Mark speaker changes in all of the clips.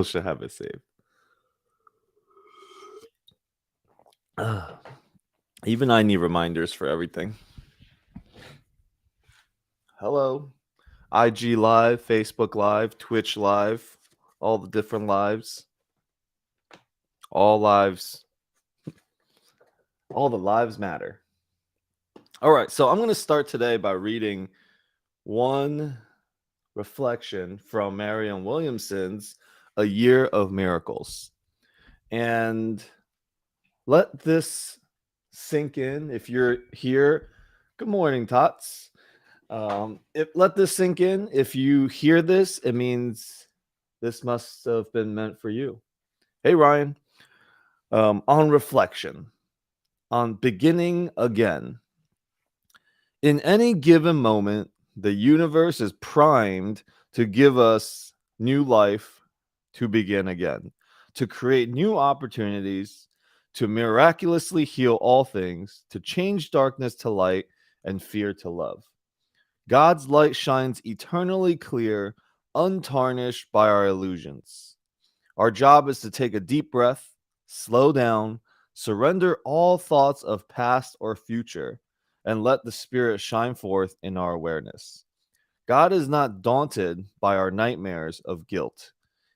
Speaker 1: Should have it saved. Even I need reminders for everything. Hello. IG Live, Facebook Live, Twitch Live, all the different lives. All lives. All the lives matter. All right, so I'm going to start today by reading one reflection from Marianne Williamson's A Year of Miracles. And let this sink in. If you're here, good morning, Tots. Let this sink in. If you hear this, it means this must have been meant for you. Hey, Ryan. On reflection, on beginning again. In any given moment, the universe is primed to give us new life to begin again, to create new opportunities, to miraculously heal all things, to change darkness to light and fear to love. God's light shines eternally clear, untarnished by our illusions. Our job is to take a deep breath, slow down, surrender all thoughts of past or future, and let the Spirit shine forth in our awareness. God is not daunted by our nightmares of guilt.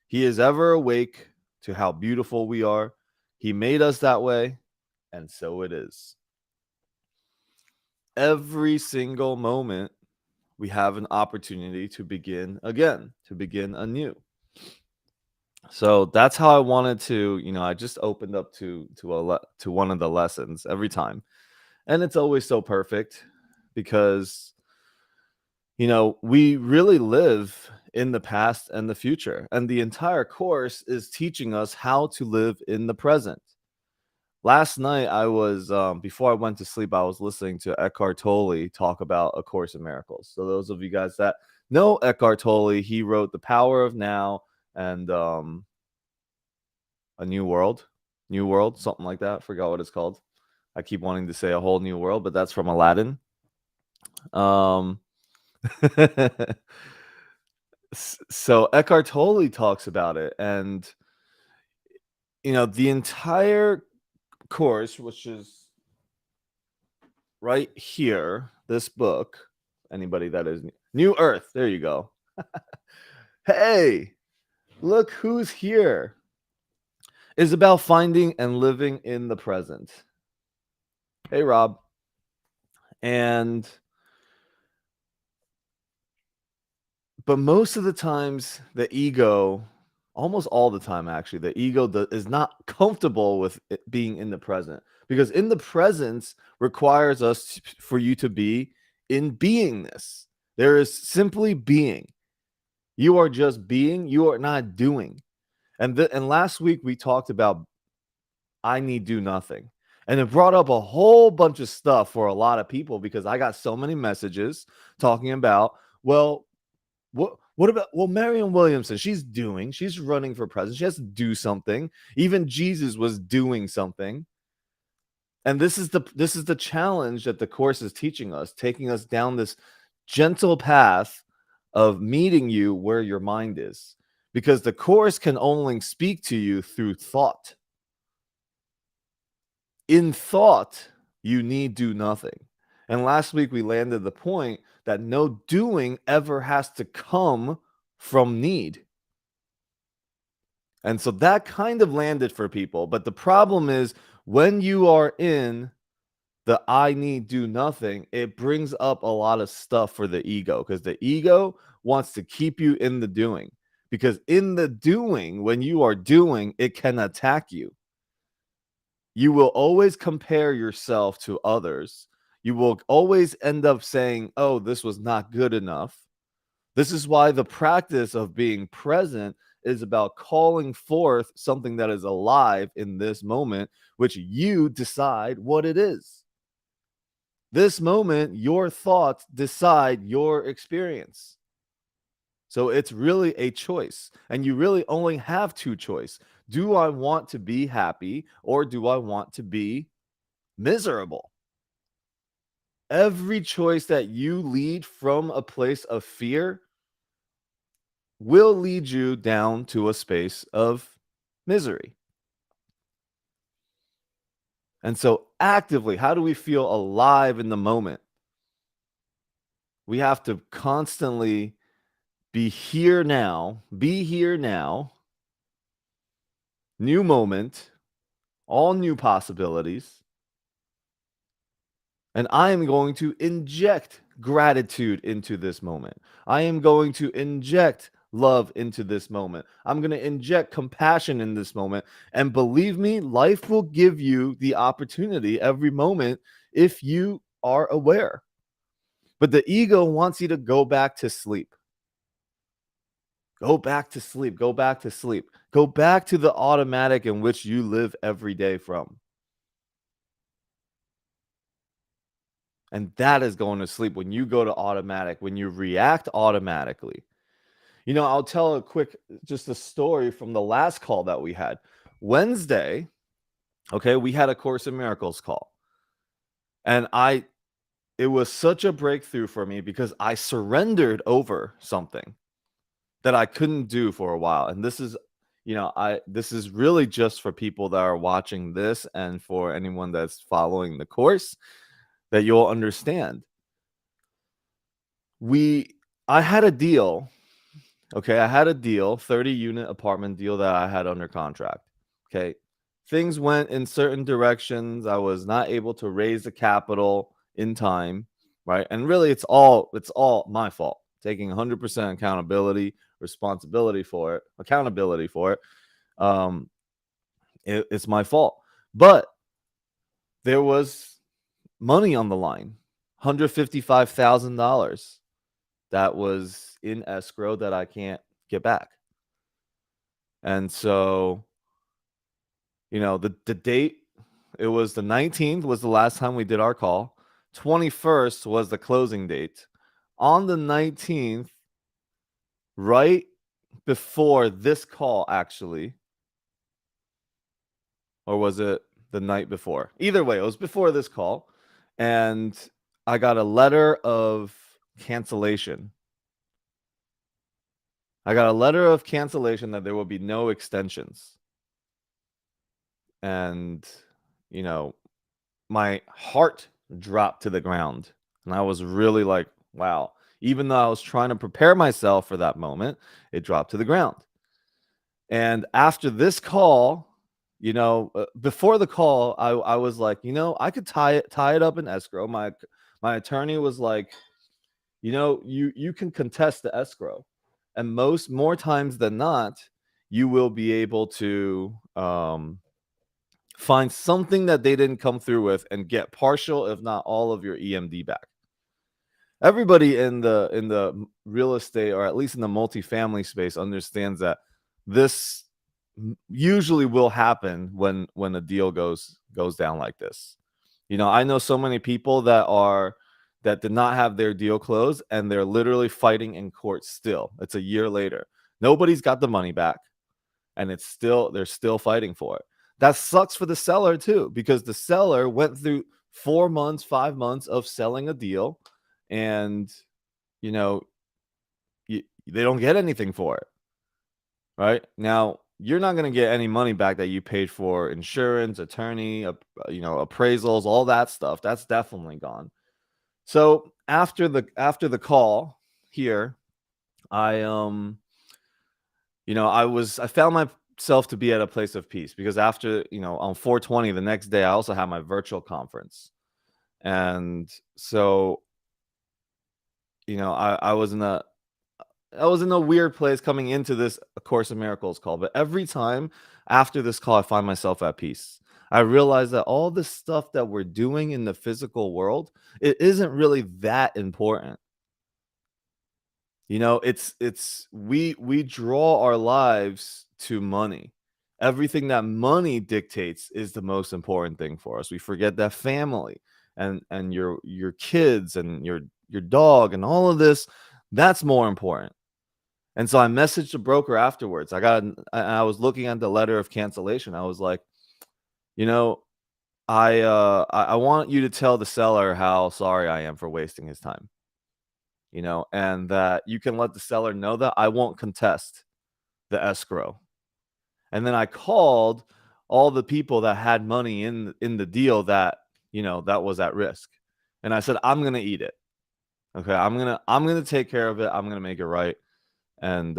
Speaker 1: He is ever awake to how beautiful we are. He made us that way, and so it is. Every single moment, we have an opportunity to begin again, to begin anew. So that's how I wanted to, I just opened up to one of the lessons every time. And it's always so perfect because we really live in the past and the future, and the entire course is teaching us how to live in the present. Last night I was before I went to sleep, I was listening to Eckhart Tolle talk about A Course in Miracles. So those of you guys that know Eckhart Tolle, he wrote The Power of Now and A New World, something like that. I forgot what it's called. I keep wanting to say A Whole New World, but that's from Aladdin. Um so Eckhart Tolle talks about it, and the entire course, which is right here, this book, anybody that is New Earth, there you go. Hey, look who's here, is about finding and living in the present. Hey, Rob. And but most of the times the ego, almost all the time actually, the ego is not comfortable with it being in the present, because in the presence requires us for you to be in beingness. There is simply being. You are just being, you are not doing. And last week we talked about I need do nothing. And it brought up a whole bunch of stuff for a lot of people, because I got so many messages talking about, well, what about, Marianne Williamson, she's running for president. She has to do something. Even Jesus was doing something. And this is the challenge that the course is teaching us, taking us down this gentle path of meeting you where your mind is, because the course can only speak to you through thought. In thought, you need do nothing. And last week we landed the point that no doing ever has to come from need. And so that kind of landed for people. But the problem is, when you are in the I need do nothing, it brings up a lot of stuff for the ego, because the ego wants to keep you in the doing. Because in the doing, when you are doing, it can attack you. You will always compare yourself to others. You will always end up saying, oh, this was not good enough. This is why the practice of being present is about calling forth something that is alive in this moment, which you decide what it is. This moment, your thoughts decide your experience. So it's really a choice, and you really only have two choices. Do I want to be happy, or do I want to be miserable? Every choice that you lead from a place of fear will lead you down to a space of misery. And so, actively, how do we feel alive in the moment? We have to constantly be here now, new moment, all new possibilities. And I am going to inject gratitude into this moment. I am going to inject love into this moment. I'm going to inject compassion in this moment. And believe me, life will give you the opportunity every moment if you are aware. But the ego wants you to go back to sleep. Go back to sleep. Go back to sleep. Go back to the automatic in which you live every day from. And that is going to sleep when you go to automatic, when you react automatically. I'll tell just a story from the last call that we had. Wednesday, okay, we had a Course in Miracles call. And it was such a breakthrough for me because I surrendered over something that I couldn't do for a while. And this is, this is really just for people that are watching this and for anyone that's following the course, that you'll understand. I had a deal. Okay, I had a deal, 30-unit apartment deal that I had under contract. Okay. Things went in certain directions. I was not able to raise the capital in time, right? And really it's all my fault. Taking 100% accountability for it. It's my fault. But there was money on the line, $155,000 that was in escrow that I can't get back. And so, the date, it was the 19th was the last time we did our call. 21st was the closing date. On the 19th, right before this call, actually, or was it the night before? Either way, it was before this call. And I got a letter of cancellation. I got a letter of cancellation that there will be no extensions. And, my heart dropped to the ground. And I was really like, wow. Even though I was trying to prepare myself for that moment, it dropped to the ground. And after this call, before the call, I was like, I could tie it up in escrow. My attorney was like, you can contest the escrow, and more times than not, you will be able to find something that they didn't come through with and get partial, if not all, of your EMD back. Everybody in the real estate, or at least in the multifamily space, understands that this usually will happen when a deal goes down like this. I know so many people that did not have their deal closed, and they're literally fighting in court still. It's a year later. Nobody's got the money back, and they're still fighting for it. That sucks for the seller too, because the seller went through 4 months, 5 months of selling a deal, and you know they don't get anything for it. Right now, you're not going to get any money back that you paid for insurance, attorney, appraisals, all that stuff. That's definitely gone. So after the call here, I I found myself to be at a place of peace, because after, on 420, the next day, I also had my virtual conference. And so, I was in a weird place coming into this A Course in Miracles call. But every time after this call, I find myself at peace. I realize that all the stuff that we're doing in the physical world, it isn't really that important. We draw our lives to money. Everything that money dictates is the most important thing for us. We forget that family and your kids and your dog and all of this, that's more important. And so I messaged the broker afterwards. I was looking at the letter of cancellation. I was like, I want you to tell the seller how sorry I am for wasting his time. and that you can let the seller know that I won't contest the escrow. And then I called all the people that had money in the deal that, that was at risk. And I said, I'm going to eat it. Okay, I'm going to take care of it. I'm going to make it right. And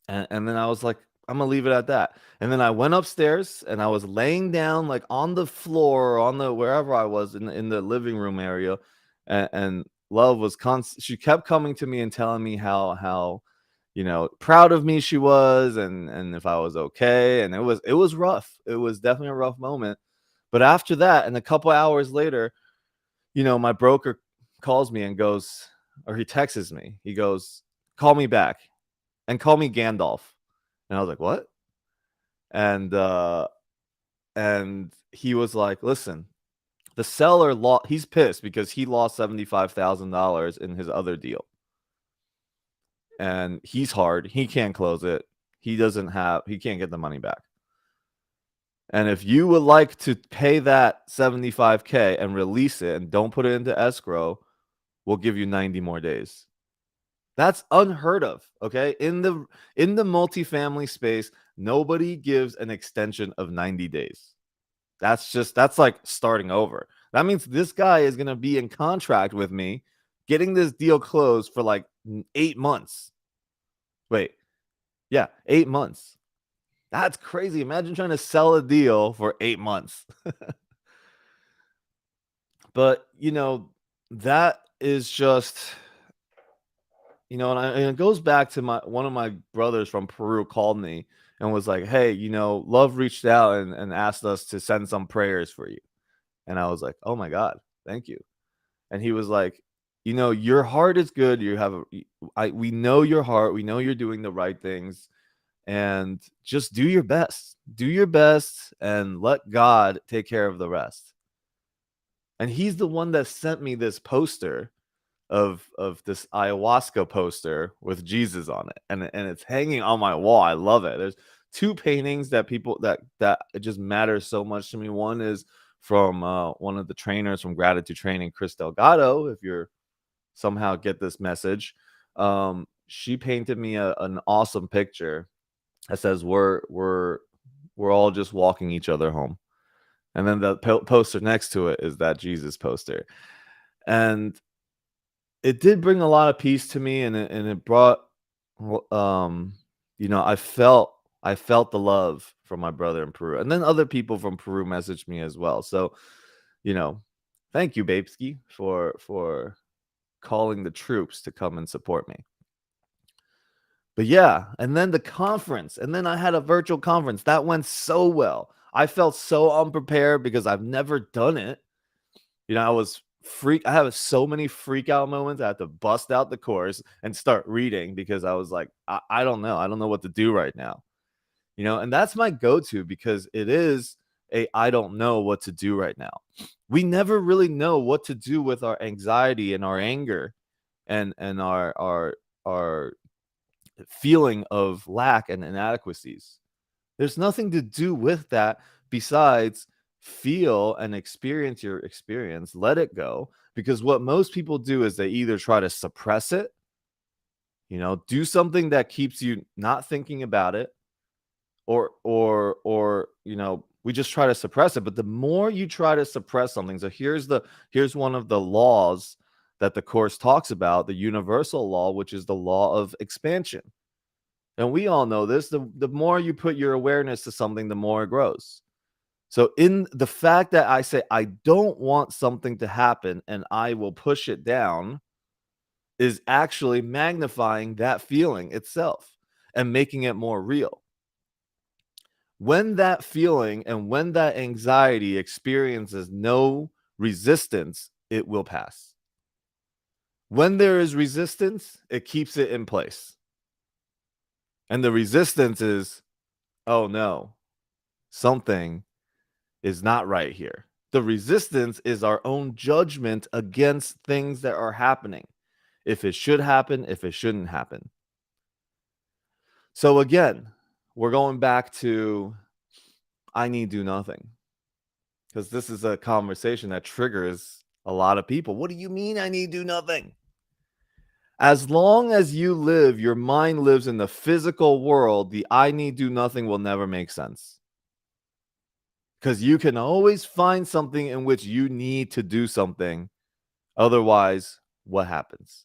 Speaker 1: and then I was like, I'm gonna leave it at that. And then I went upstairs and I was laying down like on the floor or on the wherever I was in the living room area, and Love was constant. She kept coming to me and telling me how proud of me she was, and if I was okay. And it was rough. It was definitely a rough moment. But after that, and a couple hours later, my broker calls me and goes, or he texts me. He goes, "Call me back and call me Gandalf." And I was like, "What?" And and he was like, "Listen, the seller lost. He's pissed because he lost $75,000 in his other deal, and he's hard. He can't close it. He can't get the money back. And if you would like to pay that 75K and release it and don't put it into escrow, we'll give you 90 more days." That's unheard of, okay? In the multifamily space, nobody gives an extension of 90 days. That's like starting over. That means this guy is going to be in contract with me getting this deal closed for like 8 months. Wait. Yeah, 8 months. That's crazy. Imagine trying to sell a deal for 8 months. But, that is just and it goes back to one of my brothers from Peru called me and was like, "Hey, Love reached out and asked us to send some prayers for you." And I was like, "Oh my God, thank you." And he was like, "Your heart is good. We know your heart. We know you're doing the right things, and just do your best. Do your best and let God take care of the rest." And he's the one that sent me this poster of this ayahuasca poster with Jesus on it, and it's hanging on my wall. I love it. There's two paintings that people that it just matters so much to me. One is from one of the trainers from Gratitude Training, Chris Delgado. If you're somehow get this message, she painted me an awesome picture that says we're all just walking each other home. And then the poster next to it is that Jesus poster. And it did bring a lot of peace to me, and it brought I felt the love from my brother in Peru. And then other people from Peru messaged me as well. So, you know, thank you, Babeski, for calling the troops to come and support me. But yeah, and then the conference, and then I had a virtual conference that went so well. I felt so unprepared because I've never done it. I have so many freak out moments. I had to bust out the course and start reading because I was like, I don't know. I don't know what to do right now. And that's my go-to because it is I don't know what to do right now. We never really know what to do with our anxiety and our anger and our feeling of lack and inadequacies. There's nothing to do with that besides feel and experience your experience, let it go. Because what most people do is they either try to suppress it, do something that keeps you not thinking about it, or we just try to suppress it. But the more you try to suppress something, so here's one of the laws that the course talks about, the universal law, which is the law of expansion. And we all know this. The more you put your awareness to something, the more it grows. So in the fact that I say I don't want something to happen and I will push it down is actually magnifying that feeling itself and making it more real. When that feeling and when that anxiety experiences no resistance, it will pass. When there is resistance, it keeps it in place. And the resistance is, oh no, something is not right here. The resistance is our own judgment against things that are happening. If it should happen, if it shouldn't happen. So again, we're going back to I need do nothing. Because this is a conversation that triggers a lot of people. What do you mean I need to do nothing? As long as you live, your mind lives in the physical world, the I need do nothing will never make sense. Because you can always find something in which you need to do something. Otherwise, what happens?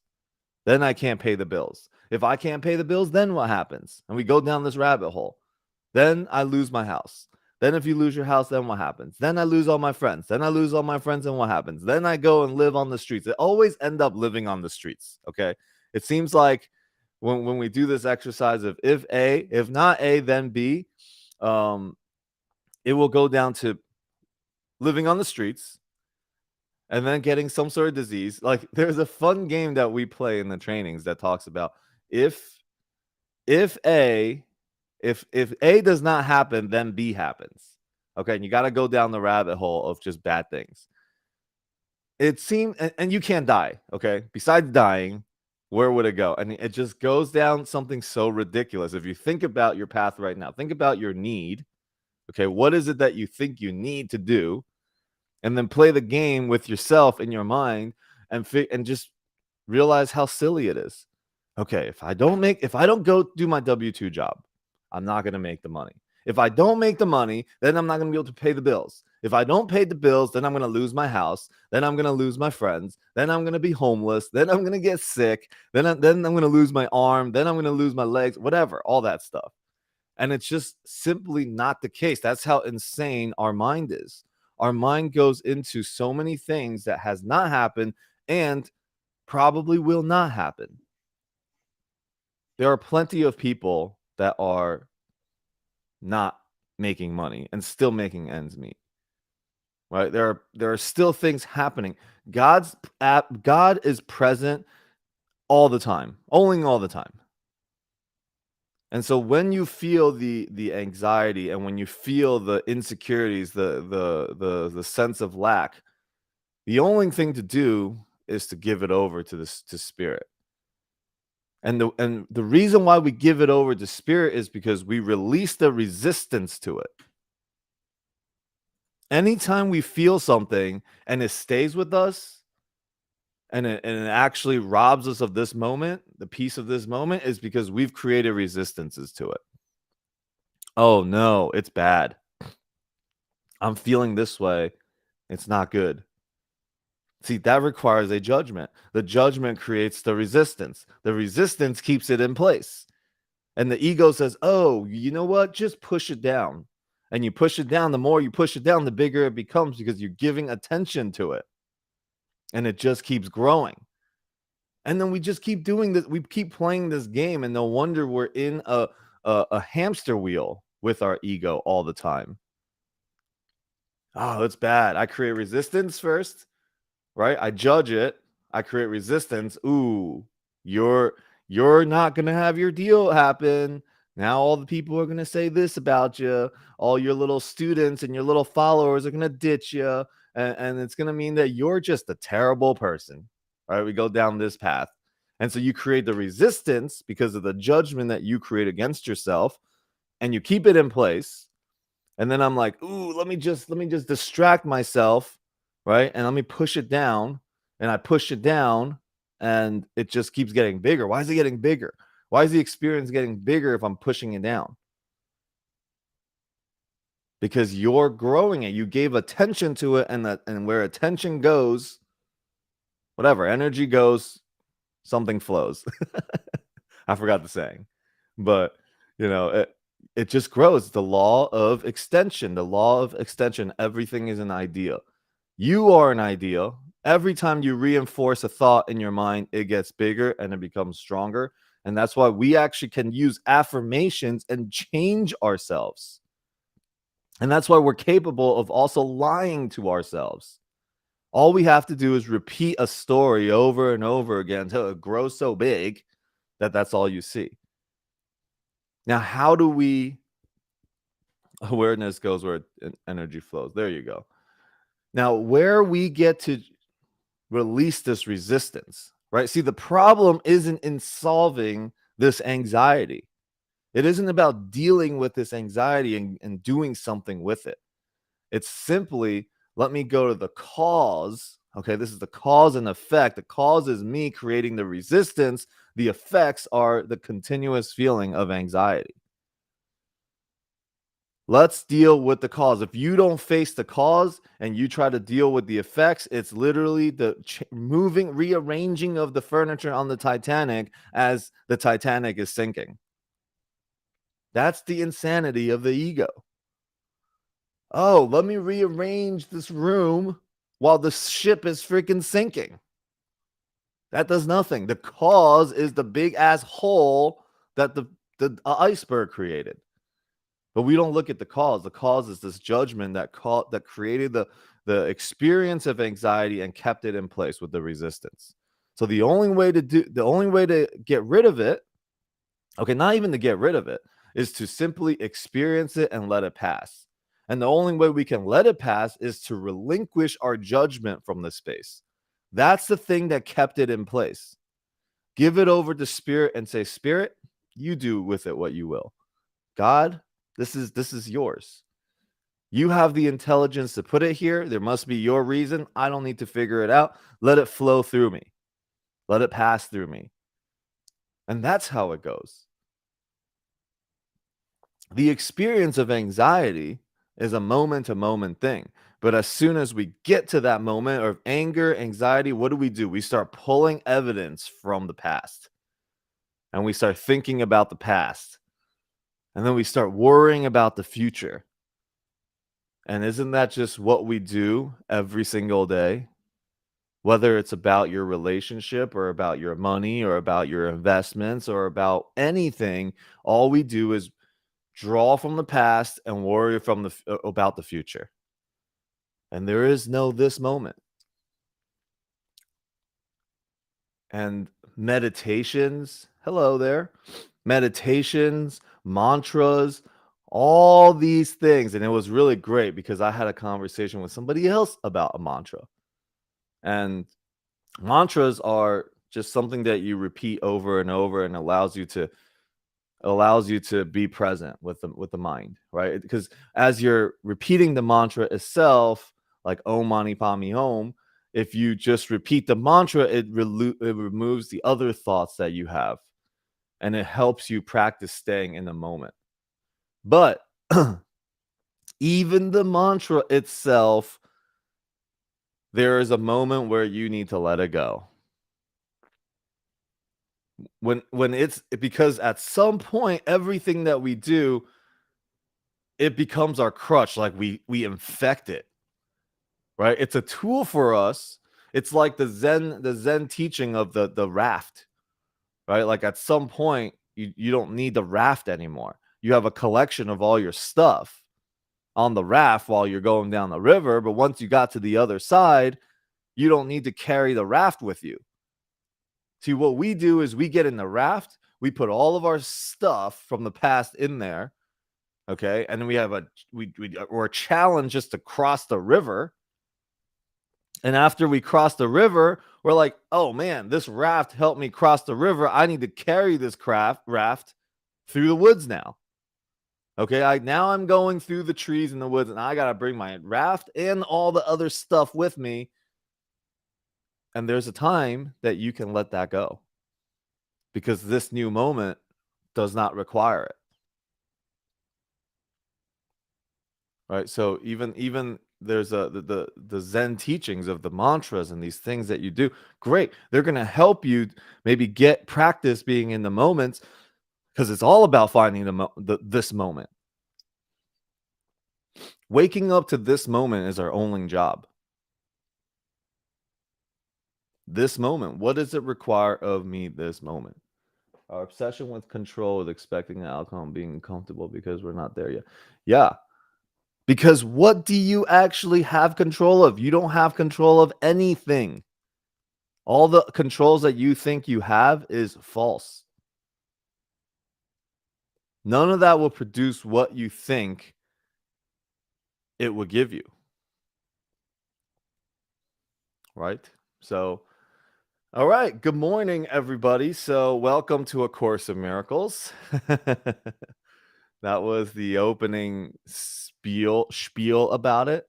Speaker 1: Then I can't pay the bills. If I can't pay the bills, then what happens? And we go down this rabbit hole. Then I lose my house. Then if you lose your house, then what happens? Then I lose all my friends. Then I lose all my friends, and what happens? Then I go and live on the streets. It always end up living on the streets. Okay. It seems like when we do this exercise of if not A, then B, um, it will go down to living on the streets and then getting some sort of disease. Like there's a fun game that we play in the trainings that talks about if if A if A does not happen, then B happens. Okay, and you got to go down the rabbit hole of just bad things. It seemed, and you can't die. Okay, besides dying, where would it go? And it just goes down something so ridiculous. If you think about your path right now, think about your need. Okay, what is it that you think you need to do? And then play the game with yourself in your mind and just realize how silly it is. Okay, if I don't go do my W-2 job, I'm not going to make the money. If I don't make the money, then I'm not going to be able to pay the bills. If I don't pay the bills, then I'm going to lose my house. Then I'm going to lose my friends. Then I'm going to be homeless. Then I'm going to get sick. Then I'm going to lose my arm. Then I'm going to lose my legs, whatever, all that stuff. And it's just simply not the case. That's how insane our mind is. Our mind goes into so many things that has not happened and probably will not happen. There are plenty of people that are not making money and still making ends meet. Right? There are still things happening. God is present all the time, only all the time. And so when you feel the anxiety and when you feel the insecurities, the sense of lack, the only thing to do is to give it over to spirit. And the reason why we give it over to spirit is because we release the resistance to it. Anytime we feel something and it stays with us and it actually robs us of this moment, the peace of this moment, is because we've created resistances to it. Oh no, it's bad. I'm feeling this way. It's not good. See, that requires a judgment. The judgment creates the resistance. The resistance keeps it in place. And the ego says, oh, you know what? Just push it down. And you push it down. The more you push it down, the bigger it becomes because you're giving attention to it. And it just keeps growing. And then we just keep doing this. We keep playing this game. And no wonder we're in a hamster wheel with our ego all the time. Oh, it's bad. I create resistance first. Right? I judge it. I create resistance. Ooh, you're not going to have your deal happen. Now all the people are going to say this about you. All your little students and your little followers are going to ditch you. And it's going to mean that you're just a terrible person. Right? We go down this path. And so you create the resistance because of the judgment that you create against yourself. And you keep it in place. And then I'm like, ooh, let me just distract myself. Right? And let me push it down, and I push it down, and it just keeps getting bigger. Why is it getting bigger? Why is the experience getting bigger if I'm pushing it down? Because you're growing it. You gave attention to it, and where attention goes, whatever energy goes, something flows. I forgot the saying, but it just grows. The law of extension. The law of extension. Everything is an idea. You are an idea. Every time you reinforce a thought in your mind, it gets bigger and it becomes stronger. And that's why we actually can use affirmations and change ourselves. And that's why we're capable of also lying to ourselves. All we have to do is repeat a story over and over again until it grows so big that that's all you see. Now, how do we... Awareness goes where energy flows. There you go. Now, where we get to release this resistance, right? See, the problem isn't in solving this anxiety. It isn't about dealing with this anxiety and doing something with it. It's simply, let me go to the cause Okay, this is the cause and effect. The cause is me creating the resistance. The effects are the continuous feeling of anxiety. Let's deal with the cause. If you don't face the cause and you try to deal with the effects, it's literally the rearranging of the furniture on the Titanic as the Titanic is sinking. That's the insanity of the ego. Oh, let me rearrange this room while the ship is freaking sinking. That does nothing. The cause is the big ass hole that the iceberg created. But we don't look at the cause. The cause is this judgment that created the experience of anxiety and kept it in place with the resistance. So the only way to get rid of it, okay, not even to get rid of it, is to simply experience it and let it pass. And the only way we can let it pass is to relinquish our judgment from the space. That's the thing that kept it in place. Give it over to spirit and say, Spirit, you do with it what you will. God, this is yours. You have the intelligence to put it here. There must be your reason. I don't need to figure it out. Let it flow through me. Let it pass through me. And that's how it goes. The experience of anxiety is a moment to moment thing. But as soon as we get to that moment of anger, anxiety, what do? We start pulling evidence from the past. And we start thinking about the past. And then we start worrying about the future. And isn't that just what we do every single day? Whether it's about your relationship or about your money or about your investments or about anything, all we do is draw from the past and worry about the future. And there is no this moment. And meditations, hello there. Meditations, mantras, all these things. And it was really great because I had a conversation with somebody else about a mantra. And mantras are just something that you repeat over and over and allows you to be present with the mind, right? Because as you're repeating the mantra itself, like Om Mani Padme Hum, if you just repeat the mantra, it removes the other thoughts that you have, and it helps you practice staying in the moment. But even the mantra itself, there is a moment where you need to let it go. When it's because at some point, everything that we do, it becomes our crutch, like we infect it, right? It's a tool for us. It's like the Zen teaching of the raft, right? Like at some point, you don't need the raft anymore. You have a collection of all your stuff on the raft while you're going down the river, but once you got to the other side, you don't need to carry the raft with you. See, what we do is we get in the raft, we put all of our stuff from the past in there, okay? And then we have we're challenged just to cross the river. And after we cross the river, we're like, oh man, this raft helped me cross the river. I need to carry this raft through the woods now. Okay, now I'm going through the trees in the woods, and I gotta bring my raft and all the other stuff with me. And there's a time that you can let that go because this new moment does not require it. Right? So even there's the Zen teachings of the mantras and these things that you do. Great. They're going to help you maybe get practice being in the moments because it's all about finding this moment. Waking up to this moment is our only job. This moment, what does it require of me this moment? Our obsession with control is expecting the outcome, being comfortable because we're not there yet. Yeah. Because what do you actually have control of? You don't have control of anything. All the controls that you think you have is false. None of that will produce what you think it will give you. Right? So, all right. Good morning, everybody. So, welcome to A Course of Miracles. That was the opening spiel about it.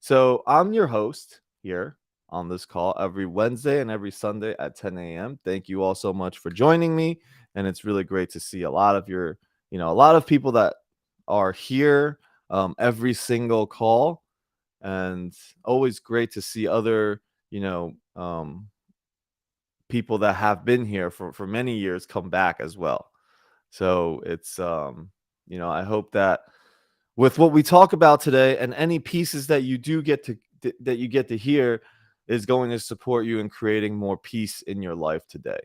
Speaker 1: So, I'm your host here. on this call every Wednesday and every Sunday at 10 a.m. Thank you all so much for joining me. And it's really great to see a lot of a lot of people that are here every single call. And always great to see other, people that have been here for many years come back as well. So it's, I hope that with what we talk about today and any pieces that you do that you get to hear is going to support you in creating more peace in your life today.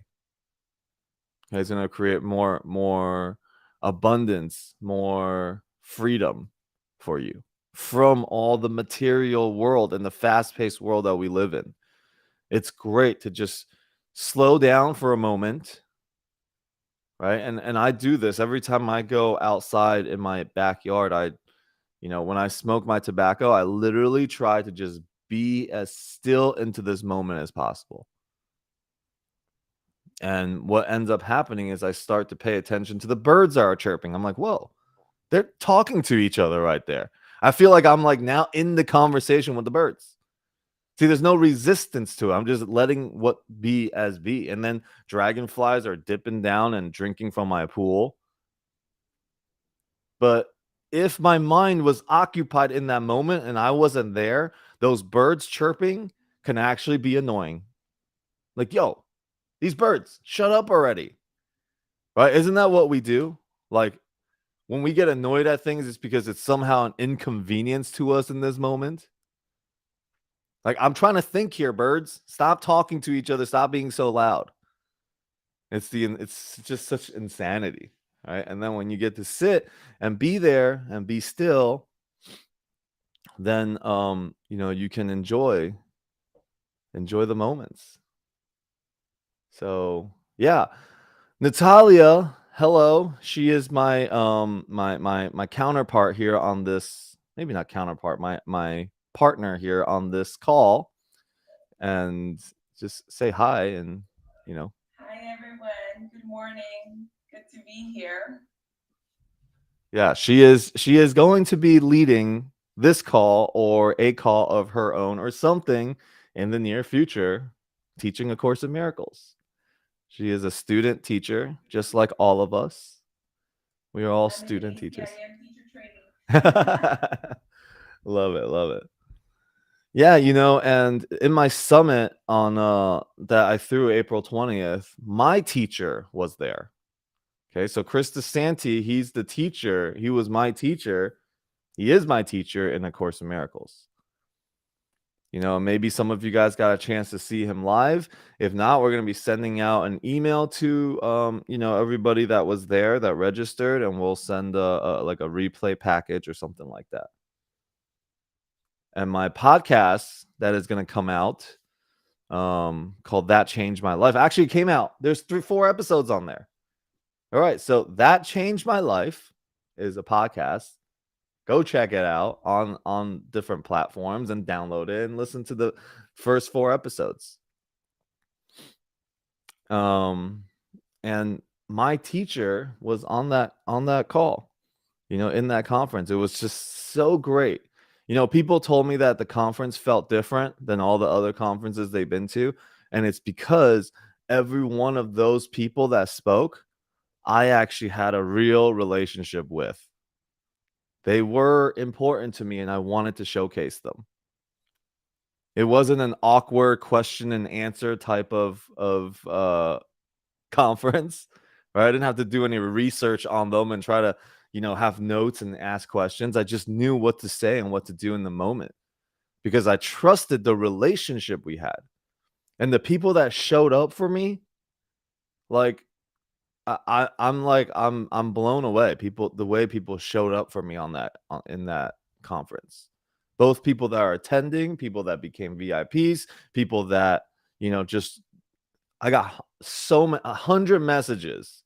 Speaker 1: It's going to create more abundance, more freedom for you from all the material world and the fast-paced world that we live in. It's great to just slow down for a moment, right? And I do this every time I go outside in my backyard. When I smoke my tobacco, I literally try to just be as still into this moment as possible. And what ends up happening is I start to pay attention to the birds that are chirping. I'm like, whoa, they're talking to each other right there. I feel like I'm like now in the conversation with the birds. See, there's no resistance to it. I'm just letting what be as be. And then dragonflies are dipping down and drinking from my pool. But if my mind was occupied in that moment and I wasn't there, those birds chirping can actually be annoying. Like, yo, these birds, shut up already. Right? Isn't that what we do? Like, when we get annoyed at things, it's because it's somehow an inconvenience to us in this moment. Like, I'm trying to think here, birds. Stop talking to each other. Stop being so loud. It's just such insanity, right? And then when you get to sit and be there and be still, then you can enjoy the moments. So yeah, Natalia, hello. She is my my counterpart here on this. Maybe not counterpart. My partner here on this call, and just say hi and
Speaker 2: Hi, everyone. Good morning. Good to be here.
Speaker 1: Yeah, she is going to be leading this call or a call of her own or something in the near future, teaching A Course in Miracles. She is a student teacher, just like all of us. We are all
Speaker 2: I'm in
Speaker 1: student teachers.
Speaker 2: ACIM teacher training.
Speaker 1: Love it, love it. Yeah, and in my summit on that I threw April 20th, my teacher was there. Okay, so Chris DeSanti, he's the teacher. He was my teacher. He is my teacher in A Course in Miracles. Maybe some of you guys got a chance to see him live. If not, we're going to be sending out an email to everybody that was there that registered, and we'll send like a replay package or something like that. And my podcast that is going to come out called That Changed My Life actually came out. There's 4 episodes on there. All right, so That Changed My Life is a podcast. Go check it out on different platforms and download it and listen to the first 4 episodes. And my teacher was on that call, in that conference. It was just so great. People told me that the conference felt different than all the other conferences they've been to, and it's because every one of those people that spoke, I actually had a real relationship with. They were important to me and I wanted to showcase them. It wasn't an awkward question and answer type of conference, right? I didn't have to do any research on them and try to, have notes and ask questions. I just knew what to say and what to do in the moment because I trusted the relationship we had. And the people that showed up for me, like I'm blown away. The way people showed up for me in that conference. Both people that are attending, people that became VIPs, people that, just I got 100 messages,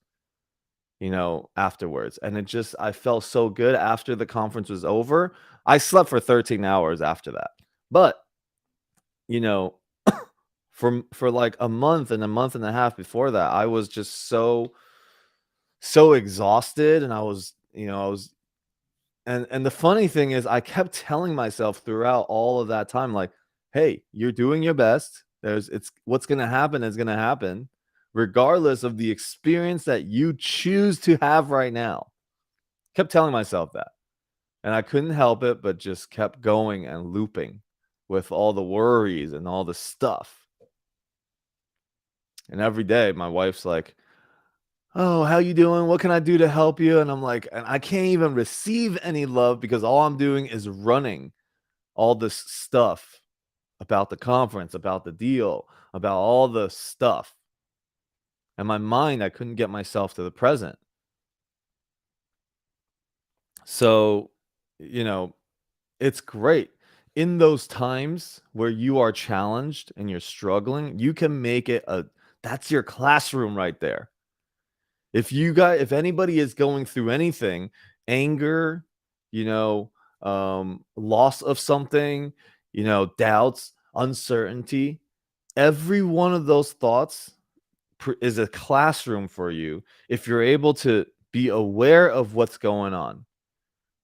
Speaker 1: afterwards. And I felt so good after the conference was over. I slept for 13 hours after that. But, you know, for like a month and a half before that, I was just so exhausted, and I was and the funny thing is I kept telling myself throughout all of that time, like, hey, you're doing your best. It's what's going to happen is going to happen, regardless of the experience that you choose to have right now. Kept telling myself that. And I couldn't help it, but just kept going and looping with all the worries and all the stuff. And every day my wife's like, "Oh, how you doing? What can I do to help you?" And I'm like, and I can't even receive any love because all I'm doing is running all this stuff about the conference, about the deal, about all the stuff. And my mind, I couldn't get myself to the present. So, you know, it's great. In those times where you are challenged and you're struggling, you can make it that's your classroom right there. If anybody is going through anything, anger, you know, loss of something, doubts, uncertainty, every one of those thoughts is a classroom for you if you're able to be aware of what's going on,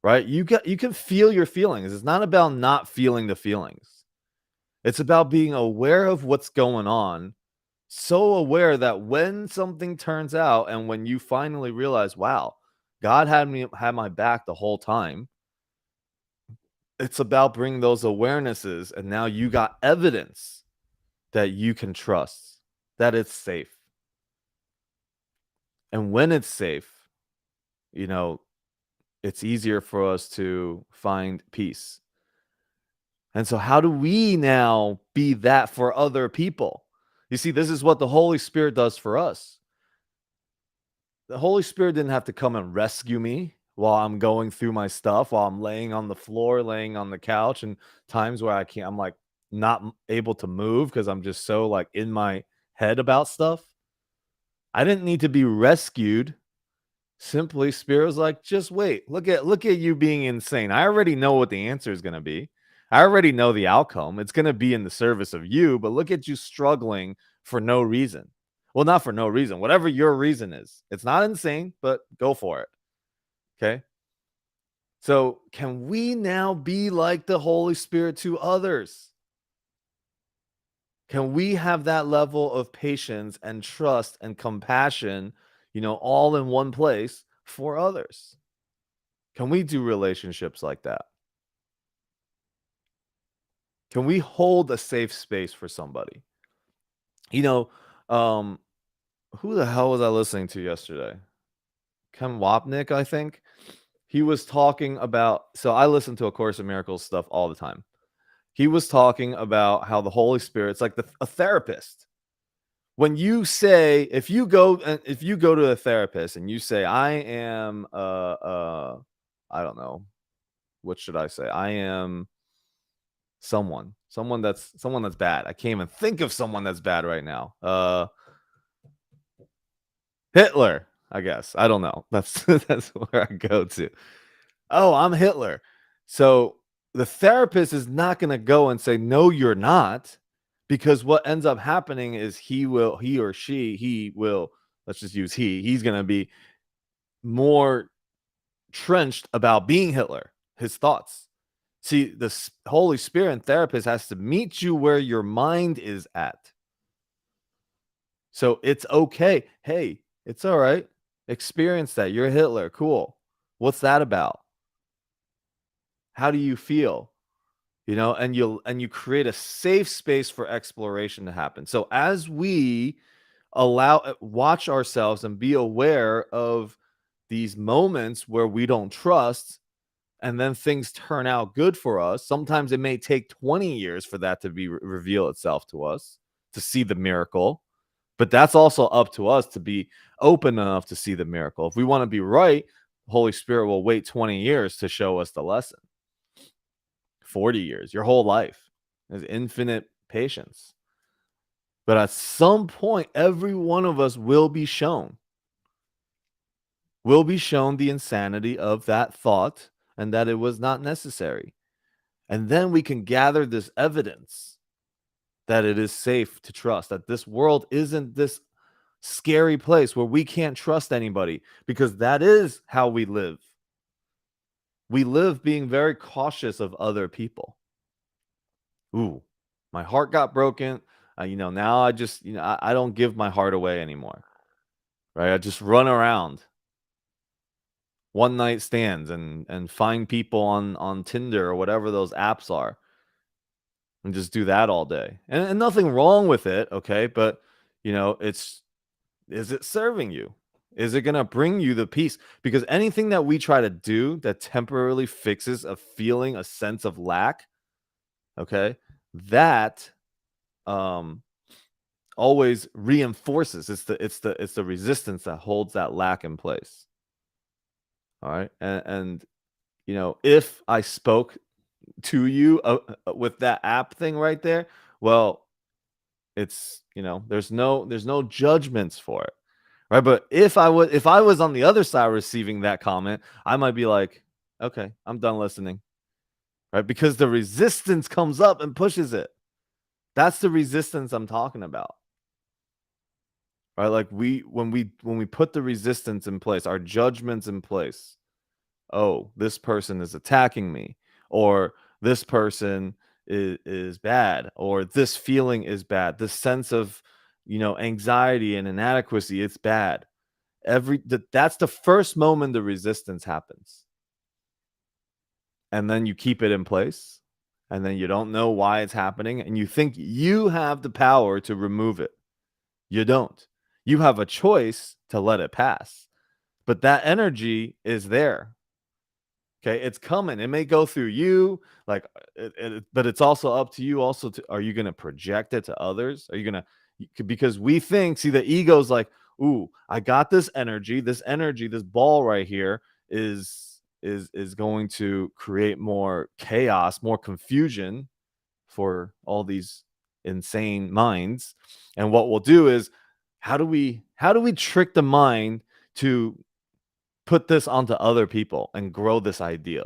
Speaker 1: right? You can feel your feelings. It's not about not feeling the feelings. It's about being aware of what's going on, so aware that when something turns out and when you finally realize, wow, God had my back the whole time. It's about bringing those awarenesses, and now you got evidence that you can trust, that it's safe. And when it's safe, you know, it's easier for us to find peace. And so, how do we now be that for other people? You see, this is what the Holy Spirit does for us. The Holy Spirit didn't have to come and rescue me while I'm going through my stuff, while I'm laying on the floor, laying on the couch, and times where I'm like not able to move because I'm just so like in my head about stuff. I didn't need to be rescued. Simply, Spirit was like, just wait. Look at you being insane. I already know what the answer is going to be. I already know the outcome. It's going to be in the service of you, but look at you struggling for no reason. Well, not for no reason. Whatever your reason is. It's not insane, but go for it. Okay? So, can we now be like the Holy Spirit to others? Can we have that level of patience and trust and compassion, all in one place for others? Can we do relationships like that? Can we hold a safe space for somebody? You know, um, who the hell was I listening to yesterday? Ken Wapnick, I think. He was talking about, so I listen to A Course in Miracles stuff all the time. He was talking about how the Holy Spirit's like a therapist. When you say, if you go to a therapist and you say, I am I don't know, what should I say? I am someone that's bad. I can't even think of someone that's bad right now. Hitler, I guess. I don't know. That's that's where I go to. Oh, I'm Hitler. So the therapist is not going to go and say, no, you're not, because what ends up happening is he or he will, let's just use he's going to be more trenched about being Hitler, his thoughts. See, the Holy Spirit and therapist has to meet you where your mind is at. So it's okay. Hey, it's all right. Experience that. You're Hitler. Cool. What's that about? How do you feel? And you create a safe space for exploration to happen. So as we watch ourselves and be aware of these moments where we don't trust, and then things turn out good for us. Sometimes it may take 20 years for that to be reveal itself to us, to see the miracle. But that's also up to us to be open enough to see the miracle. If we want to be right, Holy Spirit will wait 20 years to show us the lesson. 40 years, your whole life. There's infinite patience. But at some point, every one of us will be shown the insanity of that thought and that it was not necessary. And then we can gather this evidence that it is safe to trust, that this world isn't this scary place where we can't trust anybody, because that is how we live. We live being very cautious of other people. Ooh, My heart got broken. Now I just, I don't give my heart away anymore. Right? I just run around one night stands and find people on Tinder or whatever those apps are and just do that all day. And nothing wrong with it, okay? But is it serving you? Is it going to bring you the peace? Because anything that we try to do that temporarily fixes a feeling, a sense of lack, okay? That always reinforces. It's the resistance that holds that lack in place. All right? And if I spoke to you with that app thing right there, well, it's there's no judgments for it, right? But if I was on the other side receiving that comment, I might be like, okay, I'm done listening, right? Because the resistance comes up and pushes it. That's the resistance I'm talking about, right? Like when we put the resistance in place, our judgments in place. Oh, this person is attacking me, or this person is bad, or this feeling is bad. This sense of, anxiety and inadequacy, it's bad. That's the first moment the resistance happens. And then you keep it in place, and then you don't know why it's happening, and you think you have the power to remove it. You don't. You have a choice to let it pass. But that energy is there. Okay, it's coming. It may go through you, like, but it's also up to you. Also, are you going to project it to others? Are you going to? Because we think, see, the ego's like, "Ooh, I got this energy. This energy, this ball right here is going to create more chaos, more confusion for all these insane minds." And what we'll do is, how do we trick the mind to put this onto other people and grow this idea?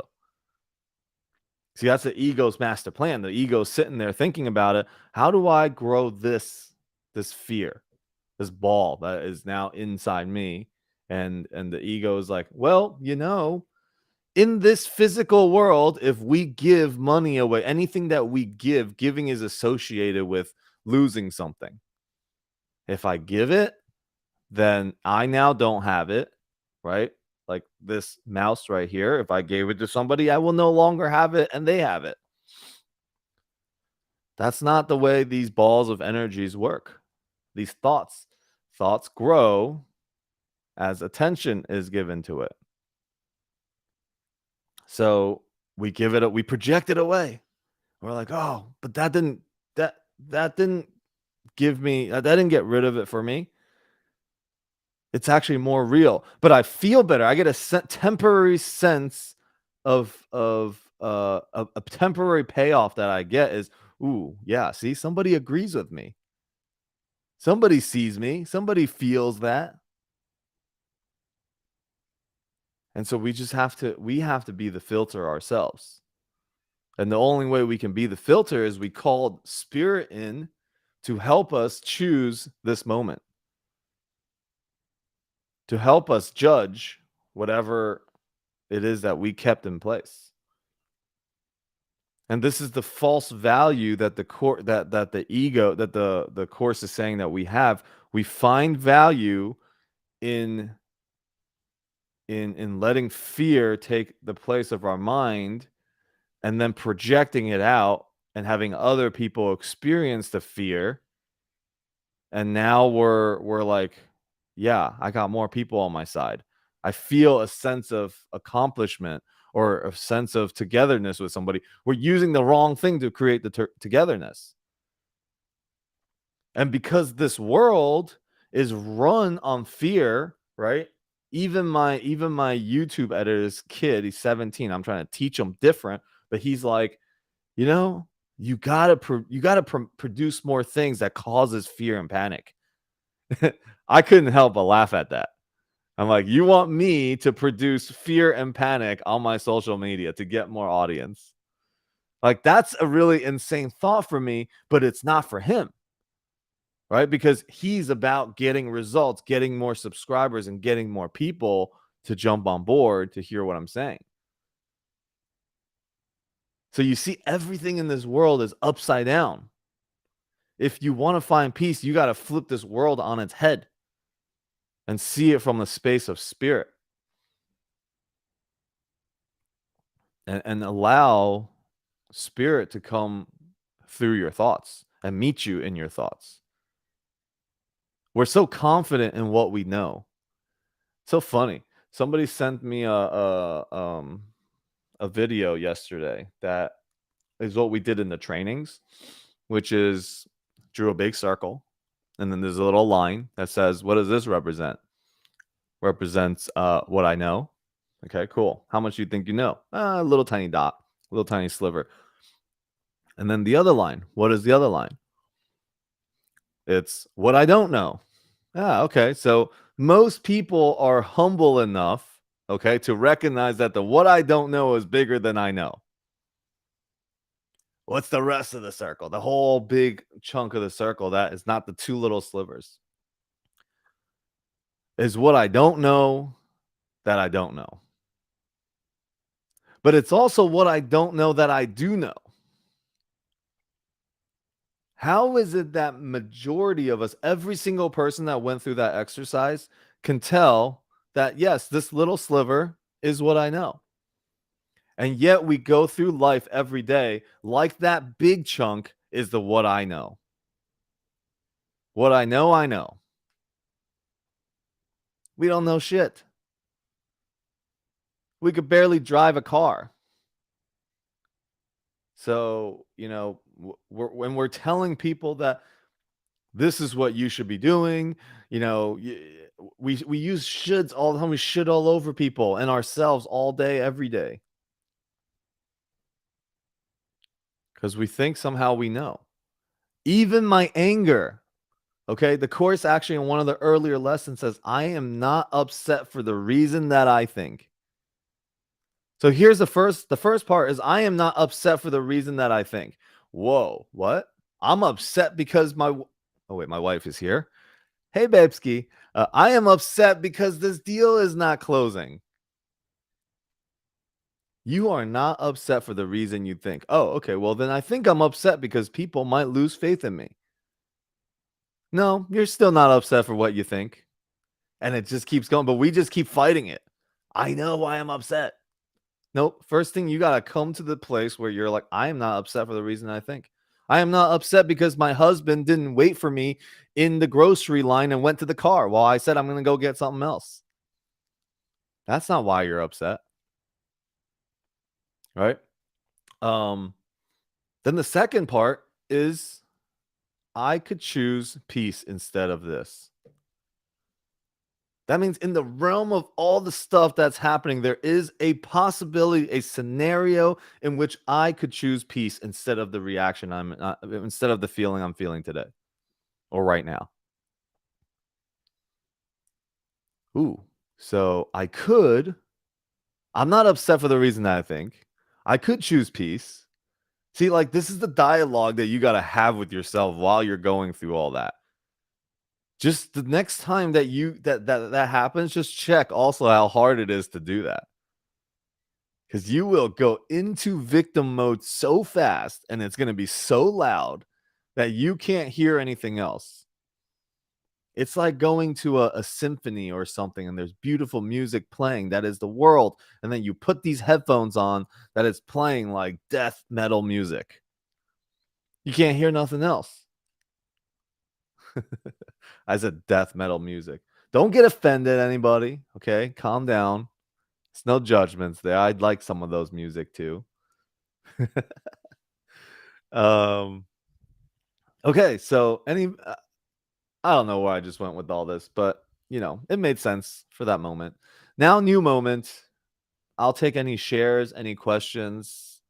Speaker 1: See, that's the ego's master plan. The ego's sitting there thinking about it. How do I grow this fear, this ball that is now inside me? And the ego is like, well, in this physical world, if we give money away, anything that we giving is associated with losing something. If I give it, then I now don't have it, right? Like this mouse right here, if I gave it to somebody, I will no longer have it and they have it. That's not the way these balls of energies work. These thoughts grow as attention is given to it. So we project it away. We're like, oh, but that didn't give me, that didn't get rid of it for me. It's actually more real, but I feel better. I get a temporary sense of a temporary payoff that I get is, ooh, yeah, see, somebody agrees with me. Somebody sees me. Somebody feels that. And so we have to be the filter ourselves. And the only way we can be the filter is we call spirit in to help us choose this moment, to help us judge whatever it is that we kept in place. And this is the false value that the course is saying that we have. We find value in letting fear take the place of our mind, and then projecting it out and having other people experience the fear. And now we're like, yeah, I got more people on my side. I feel a sense of accomplishment or a sense of togetherness with somebody. We're using the wrong thing to create the togetherness. And because this world is run on fear, right? Even my YouTube editor's kid, he's 17. I'm trying to teach him different, but he's like, you gotta produce more things that causes fear and panic. I couldn't help but laugh at that. I'm like, you want me to produce fear and panic on my social media to get more audience? Like, that's a really insane thought for me, but it's not for him, right? Because he's about getting results, getting more subscribers, and getting more people to jump on board to hear what I'm saying. So you see, everything in this world is upside down. If you want to find peace, you got to flip this world on its head and see it from the space of spirit, and allow spirit to come through your thoughts and meet you in your thoughts. We're so confident in what we know. So funny. Somebody sent me a video yesterday that is what we did in the trainings, which is drew a big circle, and then there's a little line that says, what does this represent? Represents what I know. Okay, cool. How much do you think you know? A little tiny dot, a little tiny sliver. And then the other line, what is the other line? It's what I don't know. Okay. So most people are humble enough, okay, to recognize that the what I don't know is bigger than I know. What's the rest of the circle? The whole big chunk of the circle that is not the two little slivers. Is what I don't know that I don't know. But it's also what I don't know that I do know. How is it that majority of us, every single person that went through that exercise, can tell that, yes, this little sliver is what I know? And yet we go through life every day like that big chunk is the what I know. What I know, I know. We don't know shit. We could barely drive a car. So, when we're telling people that this is what you should be doing, we use shoulds all the time. We should all over people and ourselves all day, every day. Because we think somehow we know. Even my anger. Okay, the course actually in one of the earlier lessons says, I am not upset for the reason that I think. So here's the first part is I am not upset for the reason that I think. Whoa, what? I'm upset because my wife is here. Hey, Babesky, I am upset because this deal is not closing. You are not upset for the reason you think. Oh, okay, well then I think I'm upset because people might lose faith in me. No, you're still not upset for what you think. And it just keeps going, but we just keep fighting it. I know why I'm upset. Nope. First thing, you got to come to the place where you're like, I am not upset for the reason I think. I am not upset because my husband didn't wait for me in the grocery line and went to the car while I said I'm going to go get something else. That's not why you're upset. Right? Then the second part is I could choose peace instead of this. That means in the realm of all the stuff that's happening, there is a possibility, a scenario in which I could choose peace instead of the reaction instead of the feeling I'm feeling today or right now. Ooh, so I'm not upset for the reason that I think. I could choose peace. See, like this is the dialogue that you got to have with yourself while you're going through all that. Just the next time that that happens, just check also how hard it is to do that. Because you will go into victim mode so fast and it's going to be so loud that you can't hear anything else. It's like going to a symphony or something and there's beautiful music playing that is the world. And then you put these headphones on that is playing like death metal music. You can't hear nothing else. I said death metal music. Don't get offended, anybody. Okay, calm down. It's no judgments there. I'd like some of those music too. Okay, so I don't know where I just went with all this, but it made sense for that moment. Now, new moment. I'll take any shares, any questions.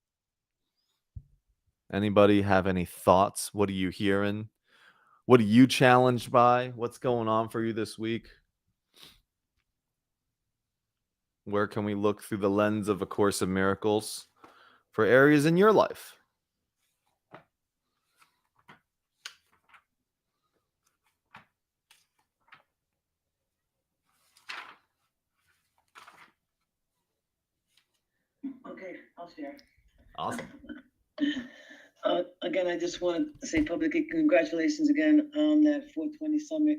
Speaker 1: Anybody have any thoughts? What are you hearing? What are you challenged by? What's going on for you this week? Where can we look through the lens of A Course in Miracles for areas in your life?
Speaker 2: Okay, I'll share.
Speaker 1: Awesome.
Speaker 3: Again, I just want to say publicly congratulations again on that 420 summit.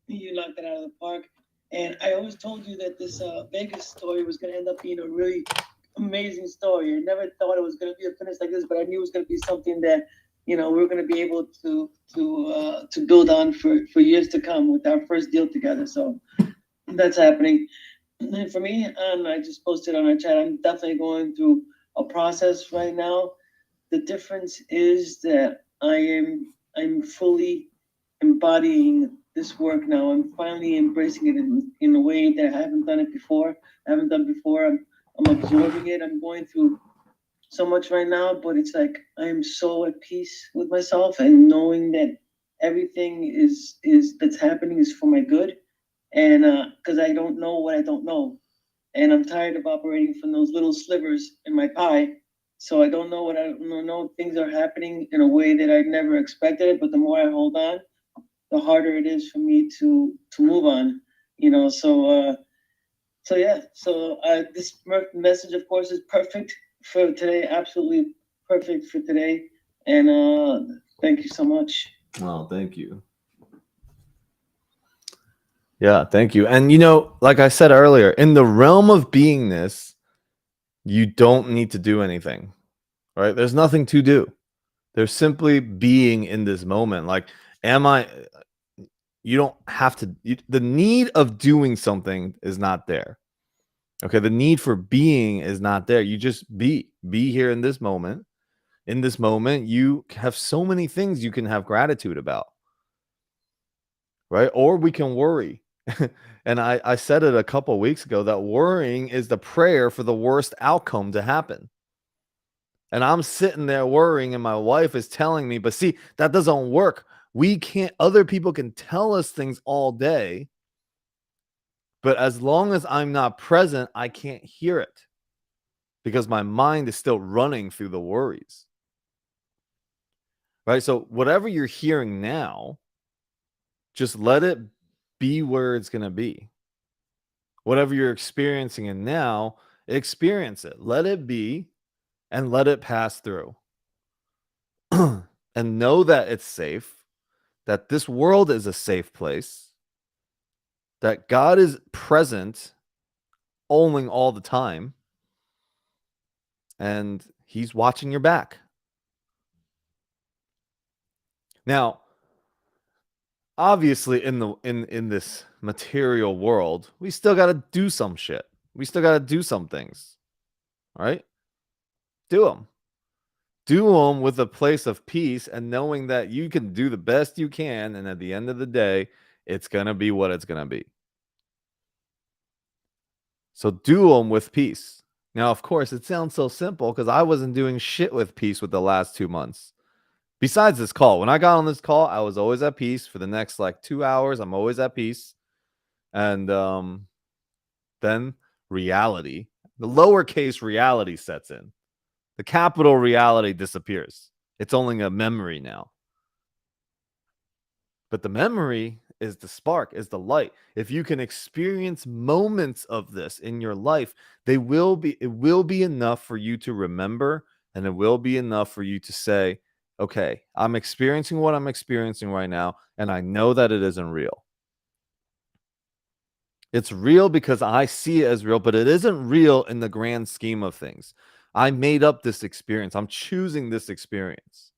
Speaker 3: You knocked it out of the park. And I always told you that this Vegas story was going to end up being a really amazing story. I never thought it was going to be a finish like this, but I knew it was going to be something that we were going to be able to build on for years to come with our first deal together. So that's happening. And for me, and I just posted on our chat, I'm definitely going through a process right now. The difference is that I'm fully embodying this work now. I'm finally embracing it in a way that I haven't done it before. I haven't done before. I'm absorbing it. I'm going through so much right now, but it's like I am so at peace with myself and knowing that everything is that's happening is for my good, and because I don't know what I don't know, and I'm tired of operating from those little slivers in my pie. So I don't know what I don't know. Things are happening in a way that I never expected it, but the more I hold on, the harder it is for me to move on. So yeah. So this message, of course, is perfect for today. Absolutely perfect for today. And thank you so much.
Speaker 1: Oh, thank you. Yeah, thank you. And like I said earlier, in the realm of beingness, you don't need to do anything, right? There's nothing to do. There's simply being in this moment. Like, you don't have to, the need of doing something is not there. Okay. The need for being is not there. You just be here in this moment. In this moment, you have so many things you can have gratitude about, right? Or we can worry. And I said it a couple of weeks ago that worrying is the prayer for the worst outcome to happen. And I'm sitting there worrying, and my wife is telling me, but see, that doesn't work. We can't, other people can tell us things all day, but as long as I'm not present, I can't hear it because my mind is still running through the worries. Right? So whatever you're hearing now, just let it be where it's going to be. Whatever you're experiencing in now, experience it. Let it be and let it pass through. And know that it's safe, that this world is a safe place, that God is present, owning all the time, and he's watching your back. Now, obviously in this material world, we still got to do some shit. We still got to do some things. Right? Do them. Do them with a place of peace and knowing that you can do the best you can, and at the end of the day, it's going to be what it's going to be. So do them with peace. Now, of course, it sounds so simple because I wasn't doing shit with peace with the last 2 months. Besides this call, when I got on this call, I was always at peace for the next 2 hours. I'm always at peace. And then reality, the lowercase reality sets in. The capital reality disappears. It's only a memory now. But the memory is the spark, is the light. If you can experience moments of this in your life, it will be enough for you to remember, and it will be enough for you to say, okay, I'm experiencing what I'm experiencing right now, and I know that it isn't real. It's real because I see it as real, but it isn't real in the grand scheme of things. I made up this experience. I'm choosing this experience.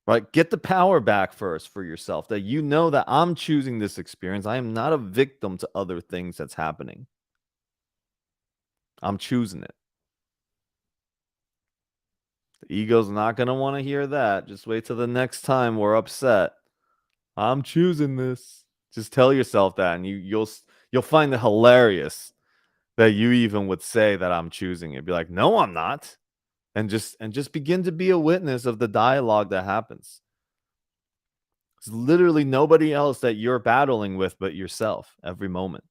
Speaker 1: Right? Get the power back first for yourself, that you know that I'm choosing this experience. I am not a victim to other things that's happening. I'm choosing it. The ego's not going to want to hear that. Just wait till the next time we're upset. I'm choosing this. Just tell yourself that, and you'll find it hilarious that you even would say that I'm choosing it. Be like, no, I'm not. And just begin to be a witness of the dialogue that happens. It's literally nobody else that you're battling with but yourself every moment.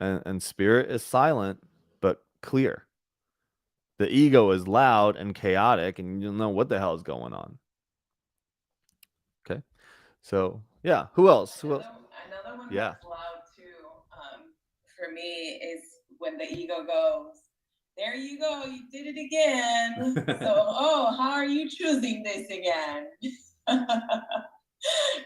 Speaker 1: And spirit is silent but clear. The ego is loud and chaotic, and you don't know what the hell is going on. Okay. So yeah, who else?
Speaker 2: Another one
Speaker 1: Yeah.
Speaker 2: that's loud too, for me, is when the ego goes, there you go, you did it again. So, oh, how are you choosing this again? And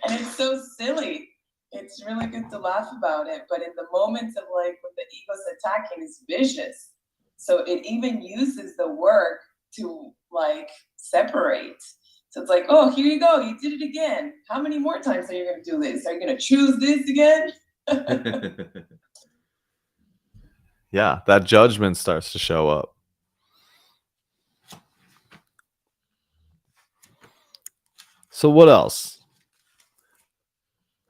Speaker 2: it's so silly. It's really good to laugh about it, but in the moments of like when the ego's attacking, it's vicious. So it even uses the work to like separate. So it's like, oh, here you go, you did it again. How many more times are you gonna do this? Are you gonna choose this again?
Speaker 1: Yeah, that judgment starts to show up. So what else?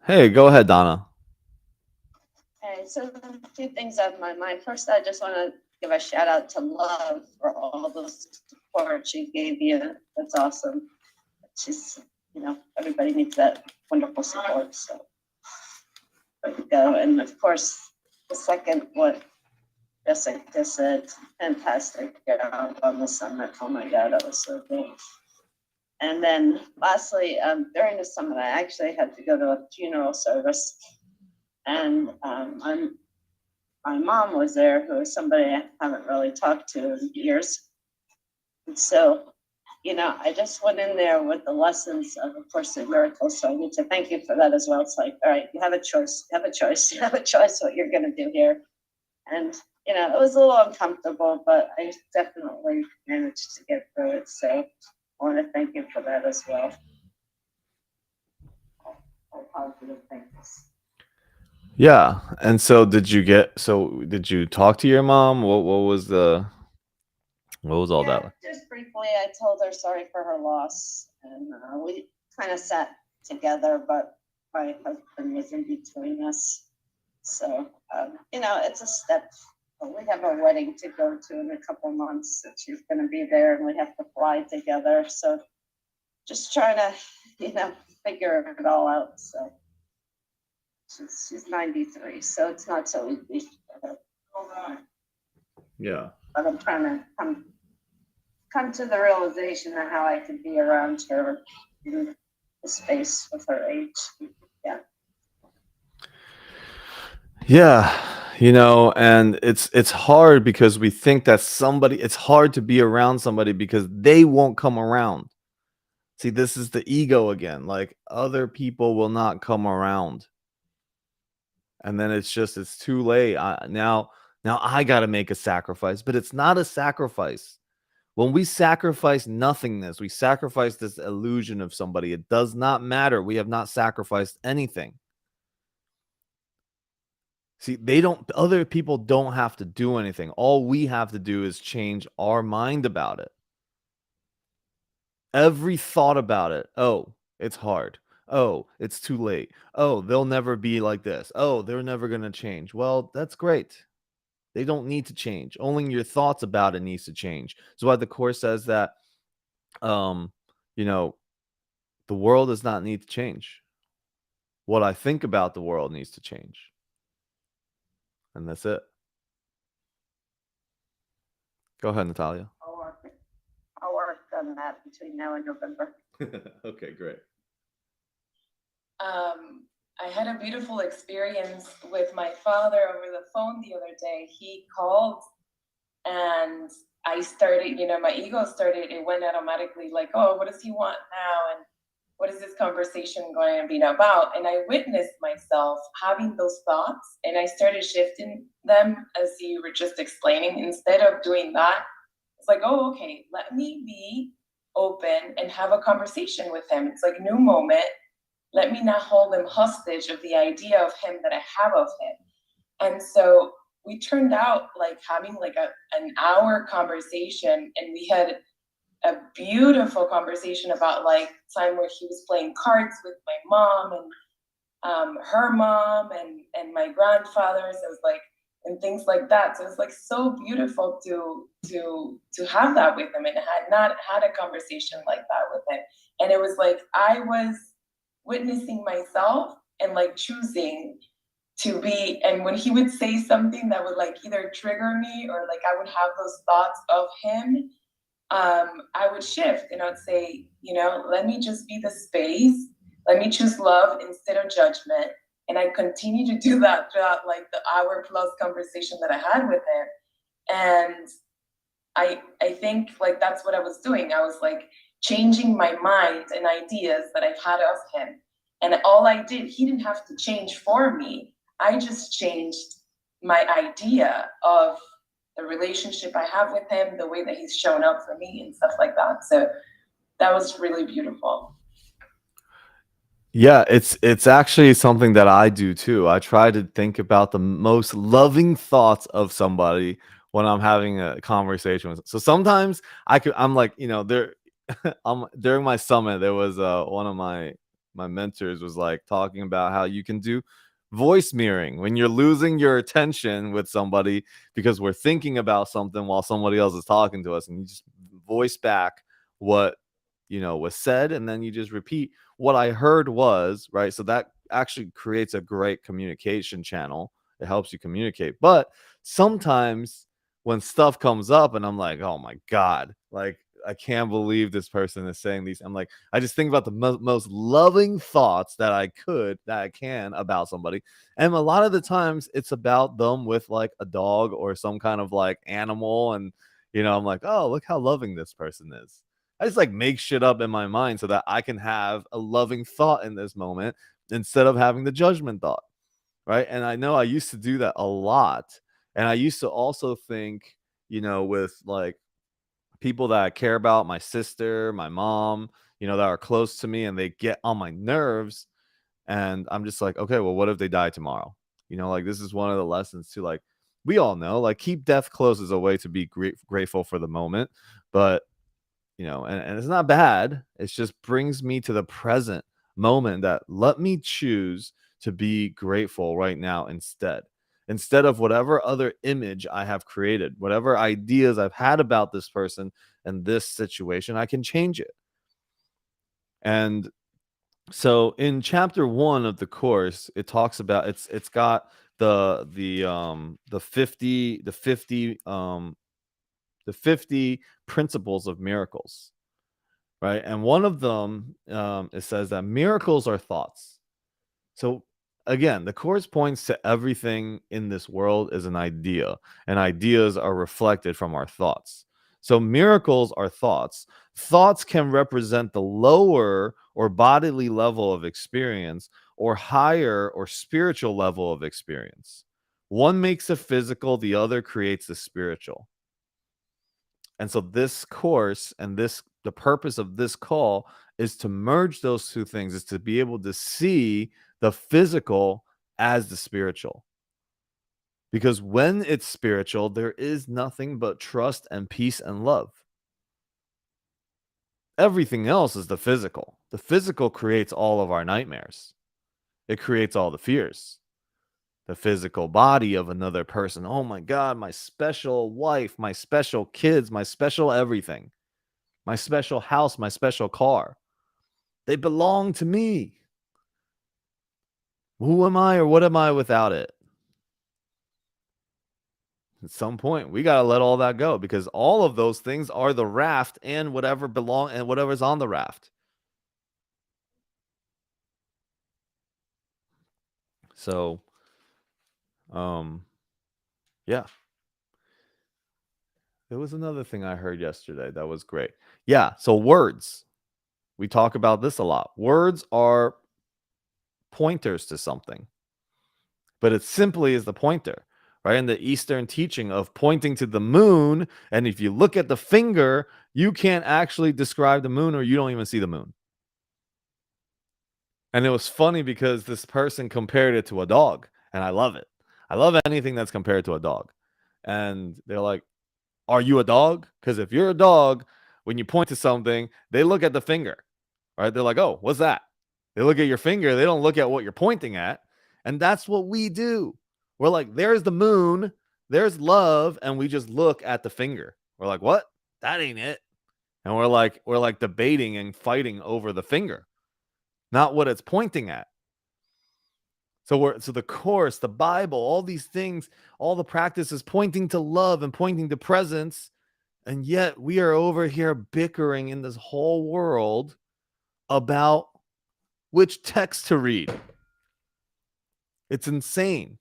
Speaker 1: Hey, go ahead, Donna.
Speaker 4: Okay, so a few things on my mind. First, I just want to give a shout out to Love for all the support she gave you. That's awesome. She's, everybody needs that wonderful support. So there you go. And of course, the second, what Jessica said, fantastic job on the summit. Oh my God, that was so good. And then lastly, during the summit, I actually had to go to a funeral service. And my mom was there, who is somebody I haven't really talked to in years. And so, I just went in there with the lessons of A Course in Miracles. So I need to thank you for that as well. It's like, all right, you have a choice, you have a choice what you're going to do here. And, it was a little uncomfortable, but I definitely managed to get through it. So I want to thank you for that as well. All positive things.
Speaker 1: Yeah. And so did you talk to your mom? What was all
Speaker 4: Yeah,
Speaker 1: that?
Speaker 4: just briefly, I told her sorry for her loss, and we kind of sat together, but my husband was in between us. So, it's a step. We have a wedding to go to in a couple months, and she's going to be there, and we have to fly together. So, just trying to, figure it all out. So, she's 93, so it's not so easy.
Speaker 1: Yeah.
Speaker 4: But I'm trying to come to the realization of how I could be around her in the space with her age.
Speaker 1: Yeah. And it's hard because we think that it's hard to be around somebody because they won't come around. See, this is the ego again. Like other people will not come around. And then it's too late. Now I got to make a sacrifice, but it's not a sacrifice. When we sacrifice nothingness, we sacrifice this illusion of somebody. It does not matter. We have not sacrificed anything. See, other people don't have to do anything. All we have to do is change our mind about it. Every thought about it. Oh, it's hard. Oh, it's too late. Oh, they'll never be like this. Oh, they're never going to change. Well, that's great. They don't need to change. Only your thoughts about it needs to change. So why the Course says that, the world does not need to change. What I think about the world needs to change. And that's it. Go ahead, Natalia.
Speaker 4: I'll work on that between now and November.
Speaker 1: Okay, great.
Speaker 2: I had a beautiful experience with my father over the phone the other day. He called and I started, my ego started, it went automatically like, oh, what does he want now? And what is this conversation going to be about? And I witnessed myself having those thoughts and I started shifting them as you were just explaining. Instead of doing that, it's like, oh, okay, let me be open and have a conversation with him. It's like new moment. Let me not hold him hostage of the idea of him that I have of him. And so we turned out like having like an hour conversation, and we had a beautiful conversation about like time where he was playing cards with my mom and her mom and my grandfather. So it was like, and things like that. So it's like so beautiful to have that with him, and I had not had a conversation like that with him. And it was like I was witnessing myself and like choosing to be, and when he would say something that would like either trigger me or like I would have those thoughts of him, I would shift and I would say, let me just be the space. Let me choose love instead of judgment. And I continue to do that throughout like the hour plus conversation that I had with him. And I think like that's what I was doing. I was like changing my mind and ideas that I've had of him. And all I did, he didn't have to change for me. I just changed my idea of the relationship I have with him, the way that he's shown up for me and stuff like that. So that was really beautiful.
Speaker 1: Yeah, it's actually something that I do too. I try to think about the most loving thoughts of somebody when I'm having a conversation with. So sometimes I'm like, there during my summit there was one of my mentors was like talking about how you can do voice mirroring when you're losing your attention with somebody because we're thinking about something while somebody else is talking to us, and you just voice back what was said, and then you just repeat what I heard was, right? So that actually creates a great communication channel. It helps you communicate. But sometimes when stuff comes up and I'm like, oh my God, like I can't believe this person is saying these. I'm like, I just think about the most loving thoughts that I can about somebody. And a lot of the times it's about them with like a dog or some kind of like animal. And, I'm like, oh, look how loving this person is. I just like make shit up in my mind so that I can have a loving thought in this moment instead of having the judgment thought. Right. And I know I used to do that a lot. And I used to also think, with like people that I care about, my sister, my mom, that are close to me and they get on my nerves. And I'm just like, okay, well, what if they die tomorrow? Like this is one of the lessons to like, we all know, like keep death close is a way to be grateful for the moment. But and it's not bad. It just brings me to the present moment that let me choose to be grateful right now instead of whatever other image I have created, whatever ideas I've had about this person and this situation, I can change it. And so in chapter 1 of the course, it talks about it's got the 50 principles of miracles, right? And one of them, it says that miracles are thoughts. So again, the course points to everything in this world is an idea, and ideas are reflected from our thoughts. So miracles are thoughts. Thoughts can represent the lower or bodily level of experience or higher or spiritual level of experience. One makes the physical, the other creates the spiritual. And so this course and the purpose of this call is to merge those two things, is to be able to see the physical as the spiritual. Because when it's spiritual, there is nothing but trust and peace and love. Everything else is the physical. The physical creates all of our nightmares. It creates all the fears. The physical body of another person. Oh my God, my special wife, my special kids, my special everything, my special house, my special car. They belong to me. Who am I or what am I without it? At some point, we got to let all that go because all of those things are the raft and whatever belong and whatever's on the raft. So, yeah. There was another thing I heard yesterday that was great. Yeah. So words, we talk about this a lot. Words are pointers to something, but it simply is the pointer, right? In the Eastern teaching of pointing to the moon, and if you look at the finger, you can't actually describe the moon or you don't even see the moon. And it was funny because this person compared it to a dog, and I love it. I love anything that's compared to a dog. And they're like, are you a dog? Because if you're a dog, when you point to something, they look at the finger, right? They're like, oh, what's that? They look at your finger. They don't look at what you're pointing at. And that's what we do. We're like, there's the moon, there's love, and we just look at the finger. We're like, what? That ain't it. And we're like debating and fighting over the finger, not what it's pointing at. So the course, the Bible, all these things, all the practices pointing to love and pointing to presence. And yet we are over here bickering in this whole world about which text to read. It's insane.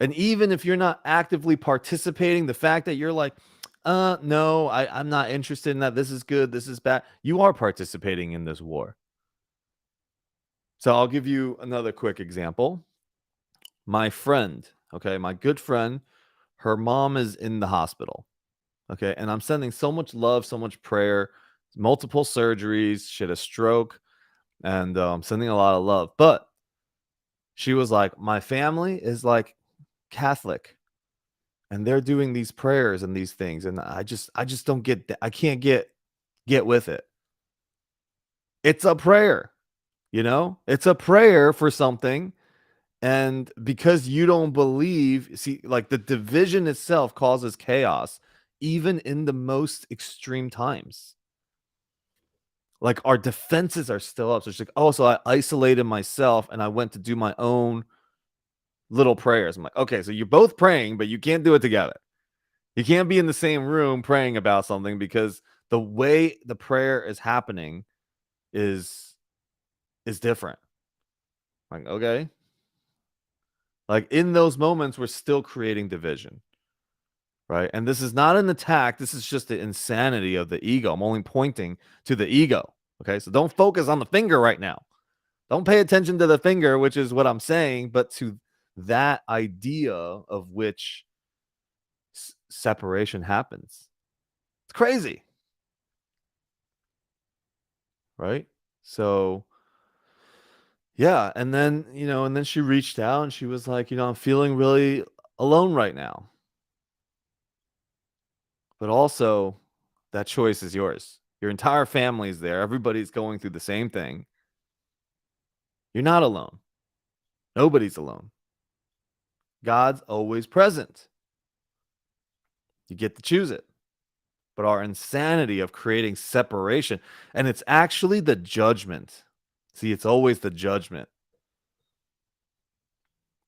Speaker 1: And even if you're not actively participating, the fact that you're like, no, I'm not interested in that. This is good. This is bad. You are participating in this war. So I'll give you another quick example. My friend, okay, my good friend, her mom is in the hospital. Okay. And I'm sending so much love, so much prayer, multiple surgeries. She had a stroke, and sending a lot of love. But she was like, my family is like Catholic, and they're doing these prayers and these things, and I just don't get I can't get with it. It's a prayer, it's a prayer for something. And because you don't believe, see, like, the division itself causes chaos, even in the most extreme times. Like, our defenses are still up. So it's like, oh, so I isolated myself and I went to do my own little prayers. I'm like, okay, so you're both praying, but you can't do it together. You can't be in the same room praying about something, because the way the prayer is happening is different. Like, okay. Like, in those moments, we're still creating division. Right. And this is not an attack. This is just the insanity of the ego. I'm only pointing to the ego. Okay. So don't focus on the finger right now. Don't pay attention to the finger, which is what I'm saying, but to that idea of which separation happens. It's crazy. Right. So, yeah. And then, and then she reached out and she was like, I'm feeling really alone right now. But also, that choice is yours. Your entire family's there. Everybody's going through the same thing. You're not alone. Nobody's alone. God's always present. You get to choose it. But our insanity of creating separation, and it's actually the judgment. See, it's always the judgment.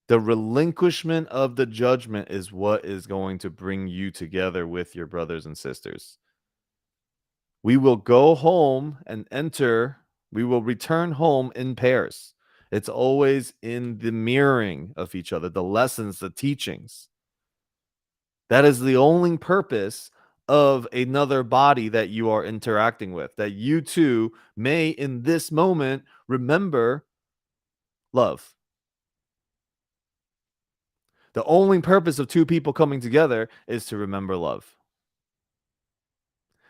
Speaker 1: The relinquishment of the judgment is what is going to bring you together with your brothers and sisters. We will go home and we will return home in pairs. It's always in the mirroring of each other, the lessons, the teachings. That is the only purpose of another body that you are interacting with, that you too may in this moment remember love. The only purpose of two people coming together is to remember love.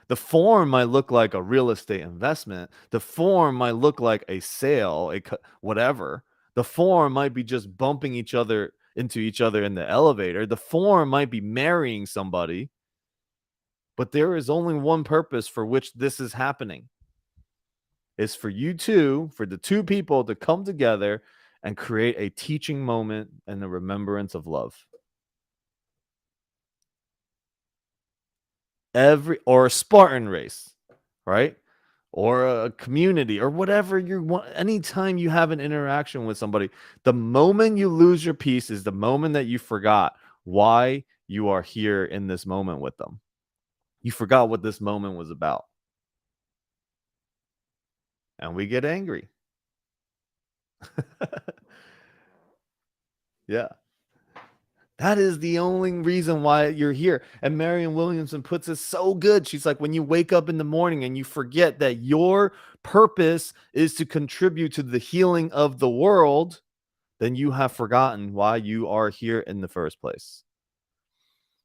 Speaker 1: The form might look like a real estate investment. The form might look like a sale, whatever. The form might be just bumping into each other in the elevator. The form might be marrying somebody. But there is only one purpose for which this is happening. It's for the two people to come together and create a teaching moment and the remembrance of love. Or a Spartan race, right? Or a community, or whatever you want. Anytime you have an interaction with somebody, the moment you lose your peace is the moment that you forgot why you are here in this moment with them. You forgot what this moment was about. And we get angry. Yeah. That is the only reason why you're here. And Marianne Williamson puts it so good. She's like, when you wake up in the morning and you forget that your purpose is to contribute to the healing of the world, then you have forgotten why you are here in the first place.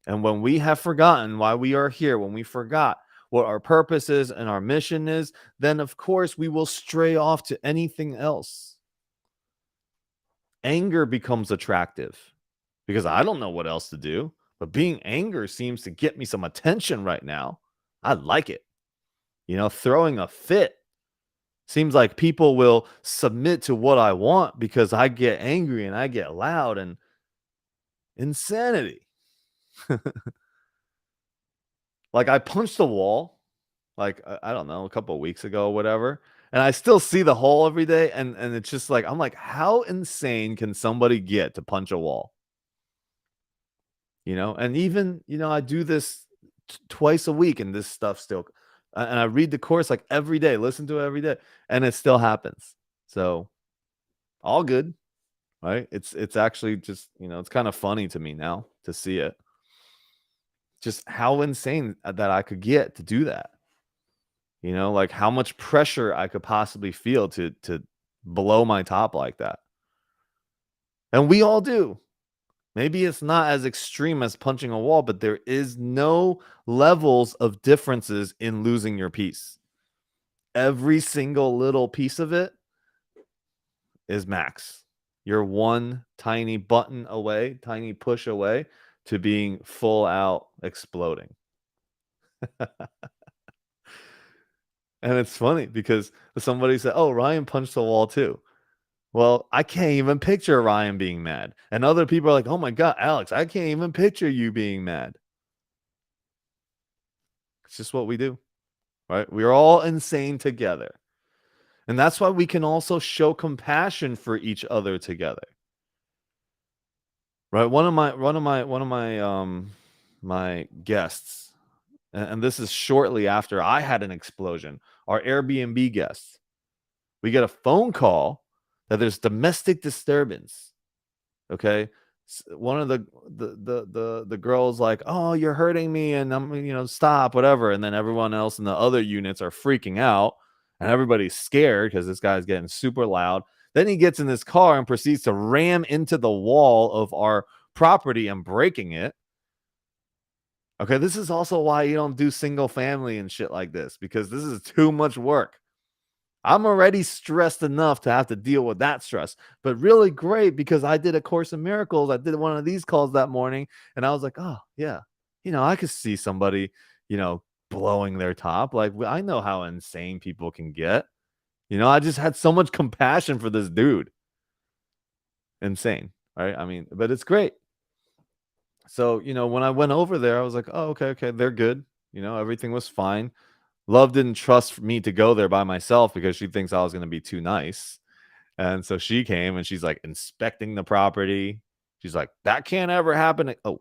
Speaker 1: And when we have forgotten why we are here, when we forgot what our purpose is and our mission is, then of course we will stray off to anything else. Anger becomes attractive because I don't know what else to do, but being angry seems to get me some attention right now. I like it. Throwing a fit seems like people will submit to what I want because I get angry and I get loud, and insanity. Like, I punched a wall, like, I don't know, a couple of weeks ago or whatever, and I still see the hole every day, and it's just like, I'm like, how insane can somebody get to punch a wall? And even, I do this twice a week, and this stuff still, and I read the course like every day, listen to it every day, and it still happens. So all good. right? It's actually just, it's kind of funny to me now to see it. Just how insane that I could get to do that. Like how much pressure I could possibly feel to blow my top like that. And we all do. Maybe it's not as extreme as punching a wall, but there is no levels of differences in losing your piece. Every single little piece of it is max. You're one tiny button away, tiny push away to being full out exploding. And it's funny because somebody said, "Oh, Ryan punched the wall too." Well, I can't even picture Ryan being mad. And other people are like, "Oh my God, Alex, I can't even picture you being mad." It's just what we do, right? We're all insane together. And that's why we can also show compassion for each other together. Right? One of my guests, and this is shortly after I had an explosion, our Airbnb guests. We get a phone call that there's domestic disturbance. Okay. One of the girls like, "Oh, you're hurting me," and I'm, stop, whatever. And then everyone else in the other units are freaking out, and everybody's scared because this guy's getting super loud. Then he gets in his car and proceeds to ram into the wall of our property and breaking it. Okay, this is also why you don't do single family and shit like this, because this is too much work. I'm already stressed enough to have to deal with that stress, but really great because I did A Course in Miracles. I did one of these calls that morning, and I was like, "Oh yeah, I could see somebody, blowing their top. Like, I know how insane people can get. I just had so much compassion for this dude. Insane, right? I mean, but it's great. So, when I went over there, I was like, "Oh, okay, they're good. Everything was fine." Love didn't trust me to go there by myself because she thinks I was going to be too nice. And so she came and she's like inspecting the property. She's like, "That can't ever happen." Oh,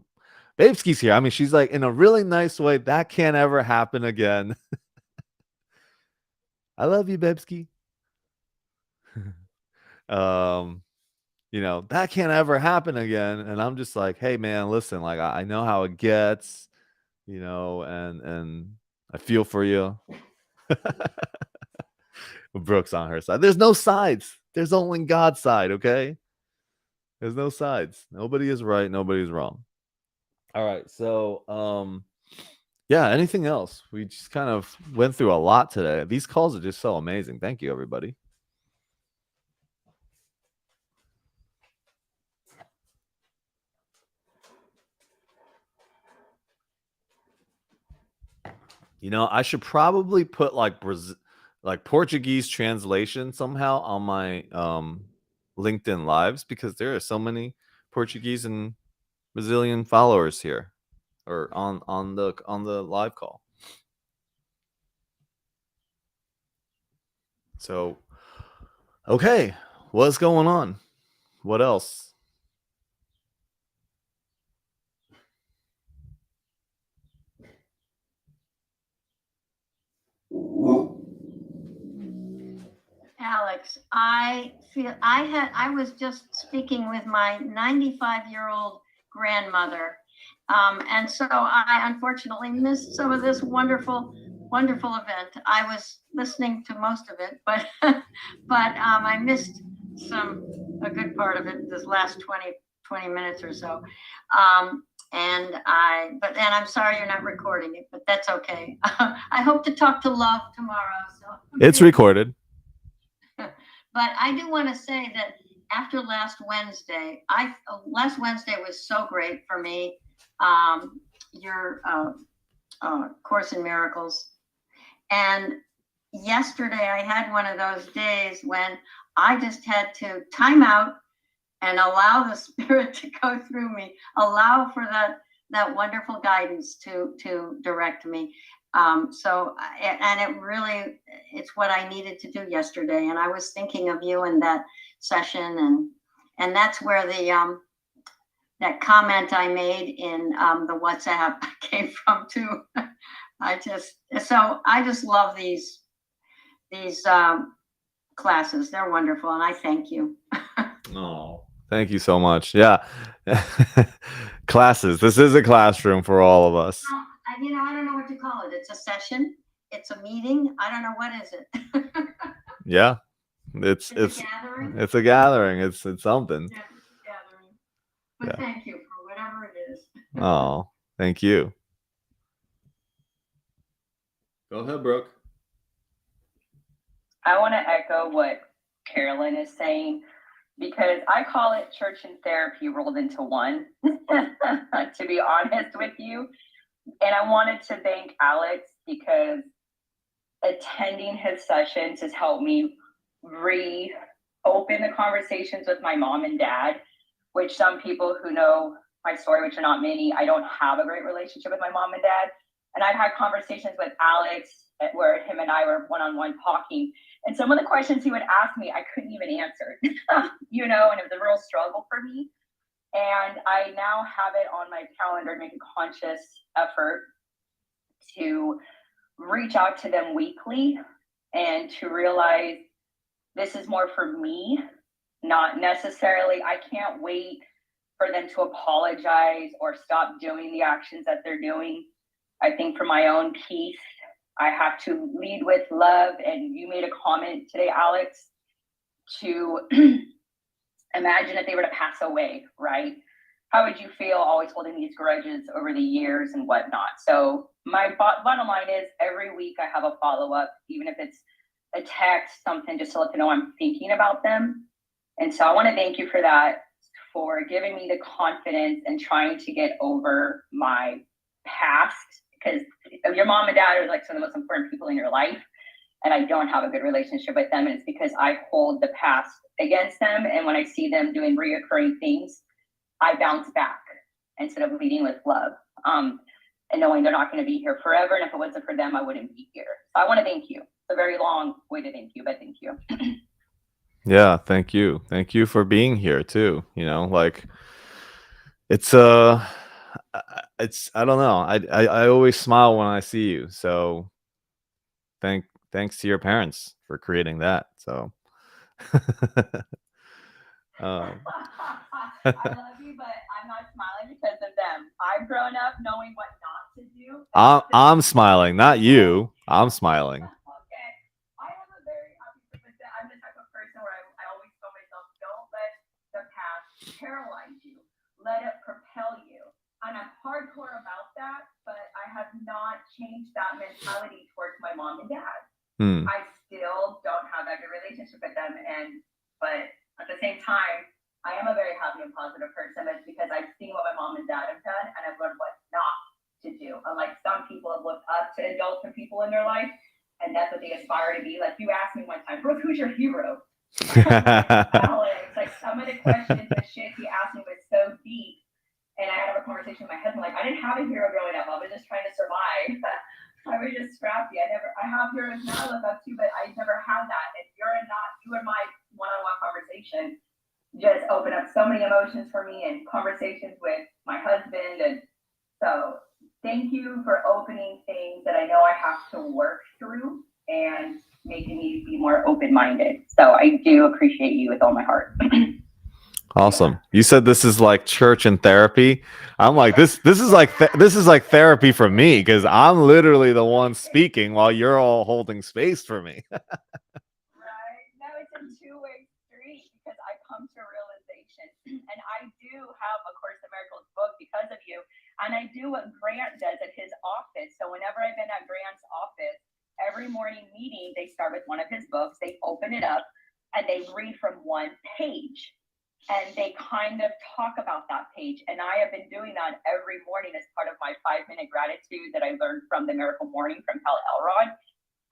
Speaker 1: Babeski's here. I mean, she's like, in a really nice way, "That can't ever happen again." I love you, Babeski. That can't ever happen again. And I'm just like, "Hey man, listen, like I know how it gets, and I feel for you." Brooke's on her side. There's no sides. There's only God's side, okay? There's no sides. Nobody is right, nobody's wrong. All right. So, yeah, anything else? We just kind of went through a lot today. These calls are just so amazing. Thank you, everybody. I should probably put like Portuguese translation somehow on my LinkedIn lives, because there are so many Portuguese and Brazilian followers here, or on the live call. So, okay, what's going on? What else?
Speaker 5: Alex, I was just speaking with my 95-year-old grandmother. And so I unfortunately missed some of this wonderful event. I was listening to most of it, but I missed a good part of it, this last 20 minutes or so. And I'm sorry you're not recording it, but that's okay. I hope to talk to Love tomorrow. So
Speaker 1: It's recorded.
Speaker 5: But I do want to say that after last Wednesday was so great for me. Your Course in Miracles. And yesterday I had one of those days when I just had to time out and allow the Spirit to go through me, allow for that wonderful guidance to direct me. It's what I needed to do yesterday. And I was thinking of you in that session, and that's where that comment I made in the WhatsApp came from too. I just love these classes. They're wonderful, and I thank you.
Speaker 1: Oh, Thank you so much. Yeah. Classes. This is a classroom for all of us.
Speaker 5: I don't know what to call it. It's a session. It's a meeting. I don't know what is it.
Speaker 1: Yeah. It's
Speaker 5: It's a gathering.
Speaker 1: it's a gathering. It's something.
Speaker 5: Yeah, it's a gathering. But
Speaker 1: Yeah.
Speaker 5: thank you for whatever it is.
Speaker 1: Oh, thank you. Go ahead, Brooke.
Speaker 6: I want to echo what Carolyn is saying because I call it church and therapy rolled into one, to be honest with you. And I wanted to thank Alex because attending his sessions has helped me reopen the conversations with my mom and dad, which some people who know my story, which are not many, I don't have a great relationship with my mom and dad. And I've had conversations with Alex where him and I were one-on-one talking. And some of the questions he would ask me, I couldn't even answer, and it was a real struggle for me. And I now have it on my calendar to make a conscious effort to reach out to them weekly and to realize this is more for me, not necessarily, I can't wait for them to apologize or stop doing the actions that they're doing. I think for my own peace, I have to lead with love. And you made a comment today, Alex, to imagine if they were to pass away, right? How would you feel always holding these grudges over the years and whatnot? So my bottom line is every week I have a follow-up, even if it's a text, something just to let them know I'm thinking about them. And so I want to thank you for that, for giving me the confidence and trying to get over my past, because your mom and dad are like some of the most important people in your life. And I don't have a good relationship with them. And it's because I hold the past against them. And when I see them doing reoccurring things, I bounce back instead of leading with love, and knowing they're not going to be here forever. And if it wasn't for them, I wouldn't be here. So I want to thank you. It's a very long way to thank you, but thank you.
Speaker 1: Yeah, thank you. Thank you for being here too. It's I don't know. I always smile when I see you. So thanks to your parents for creating that. So
Speaker 6: I love you, but I'm not smiling because of them. I've grown up knowing what not to do.
Speaker 1: I'm smiling, not you. I'm smiling.
Speaker 6: Okay. I am a very, I'm the type of person where I always tell myself, don't let the past paralyze you. Let it propel you. And I'm hardcore about that, but I have not changed that mentality towards my mom and dad. I still don't have that good relationship with them. But at the same time, I am a very happy and positive person, but it's because I've seen what my mom and dad have done and I've learned what not to do. Unlike some people have looked up to adults and people in their life, and that's what they aspire to be. Like you asked me one time, Brooke, who's your hero? Alex, like some of the questions and shit he asked me was so deep. And I had a conversation with my husband, like I didn't have a hero growing up. I was just trying to survive. I was just scrappy. I have heroes now I look up to, but I never had that. And you and my one-on-one conversation just opened up so many emotions for me and conversations with my husband. And so thank you for opening things that I know I have to work through and making me be more open-minded. So I do appreciate you with all my heart.
Speaker 1: Awesome. You said this is like church and therapy. I'm like this is like therapy for me because I'm literally the one speaking while you're all holding space for me.
Speaker 6: Right? No, it's a two-way street because I come to realization, and I do have a Course in Miracles book because of you, and I do what Grant does at his office. So whenever I've been at Grant's office, every morning meeting, they start with one of his books, they open it up, and they read from one page. And they kind of talk about that page. And I have been doing that every morning as part of my 5-minute gratitude that I learned from the Miracle Morning from Hal Elrod.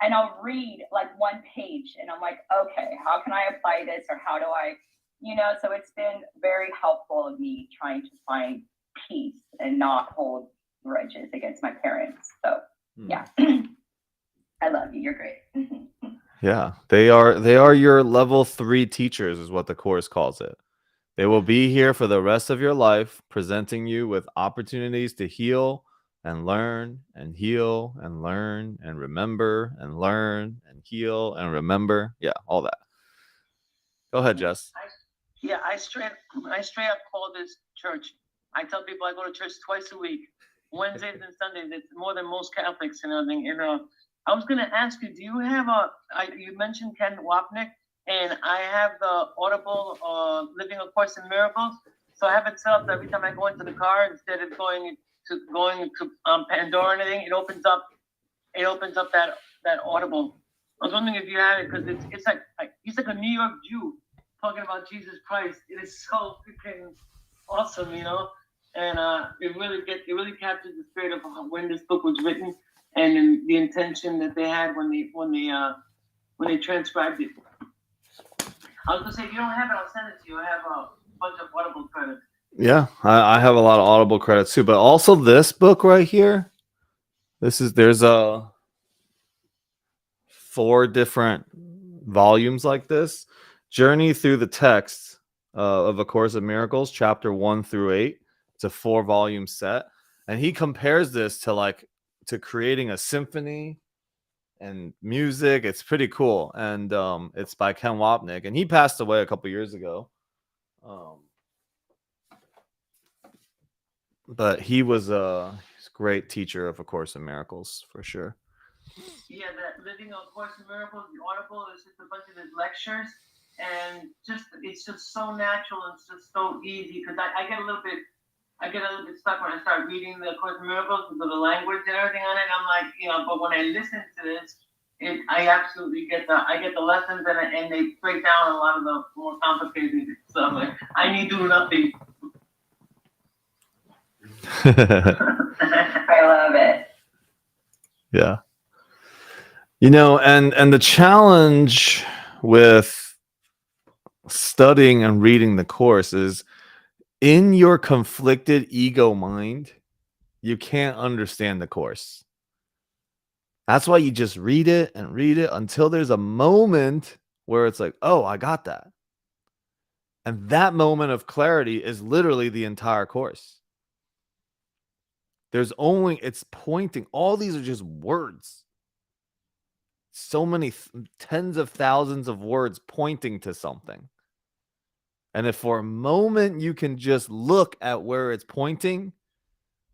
Speaker 6: And I'll read like one page and I'm like, okay, how can I apply this? Or how do I, so it's been very helpful of me trying to find peace and not hold grudges against my parents. So yeah, I love you. You're great.
Speaker 1: Yeah, they are your level 3 teachers is what the Course calls it. They will be here for the rest of your life, presenting you with opportunities to heal and learn and heal and learn and remember and learn and heal and remember. Yeah, all that. Go ahead, Jess.
Speaker 3: Yeah, I straight up call this church. I tell people I go to church twice a week, Wednesdays and Sundays. It's more than most Catholics and everything. And I was gonna ask you, do you have you mentioned Ken Wapnick, and I have the Audible Living A Course in Miracles. So I have it set up that every time I go into the car, instead of going to Pandora and anything, it opens up that Audible. I was wondering if you had it, because it's like he's like a New York Jew talking about Jesus Christ. It is so freaking awesome, you know. And it really captures the spirit of when this book was written and the intention that they had when they transcribed it. I was gonna say, if you don't have it, I'll send it to you. I have a bunch of Audible credits.
Speaker 1: Yeah, I have a lot of Audible credits too, but also this book right here. There's 4 different volumes like this. Journey Through the Text of A Course of Miracles, chapter 1 through 8. It's a 4-volume set, and he compares this to creating a symphony and music. It's pretty cool, and it's by Ken Wapnick, and he passed away a couple years ago. But he was a great teacher of A Course in Miracles for sure.
Speaker 3: Yeah, that Living A Course in Miracles, the Audible is just a bunch of his lectures, and it's just so natural and it's just so easy. Because I get a little bit stuck when I start reading the Course in Miracles with the language and everything on it. I'm like, you know, but when I listen to this, I absolutely get the lessons, and they break down a lot of the more complicated stuff. Like I need do nothing.
Speaker 6: I love it.
Speaker 1: Yeah. You know, and the challenge with studying and reading the course is, in your conflicted ego mind, you can't understand the course. That's why you just read it until there's a moment where it's like, oh, I got that. And that moment of clarity is literally the entire course. It's pointing. All these are just words. So many tens of thousands of words pointing to something. And if for a moment you can just look at where it's pointing,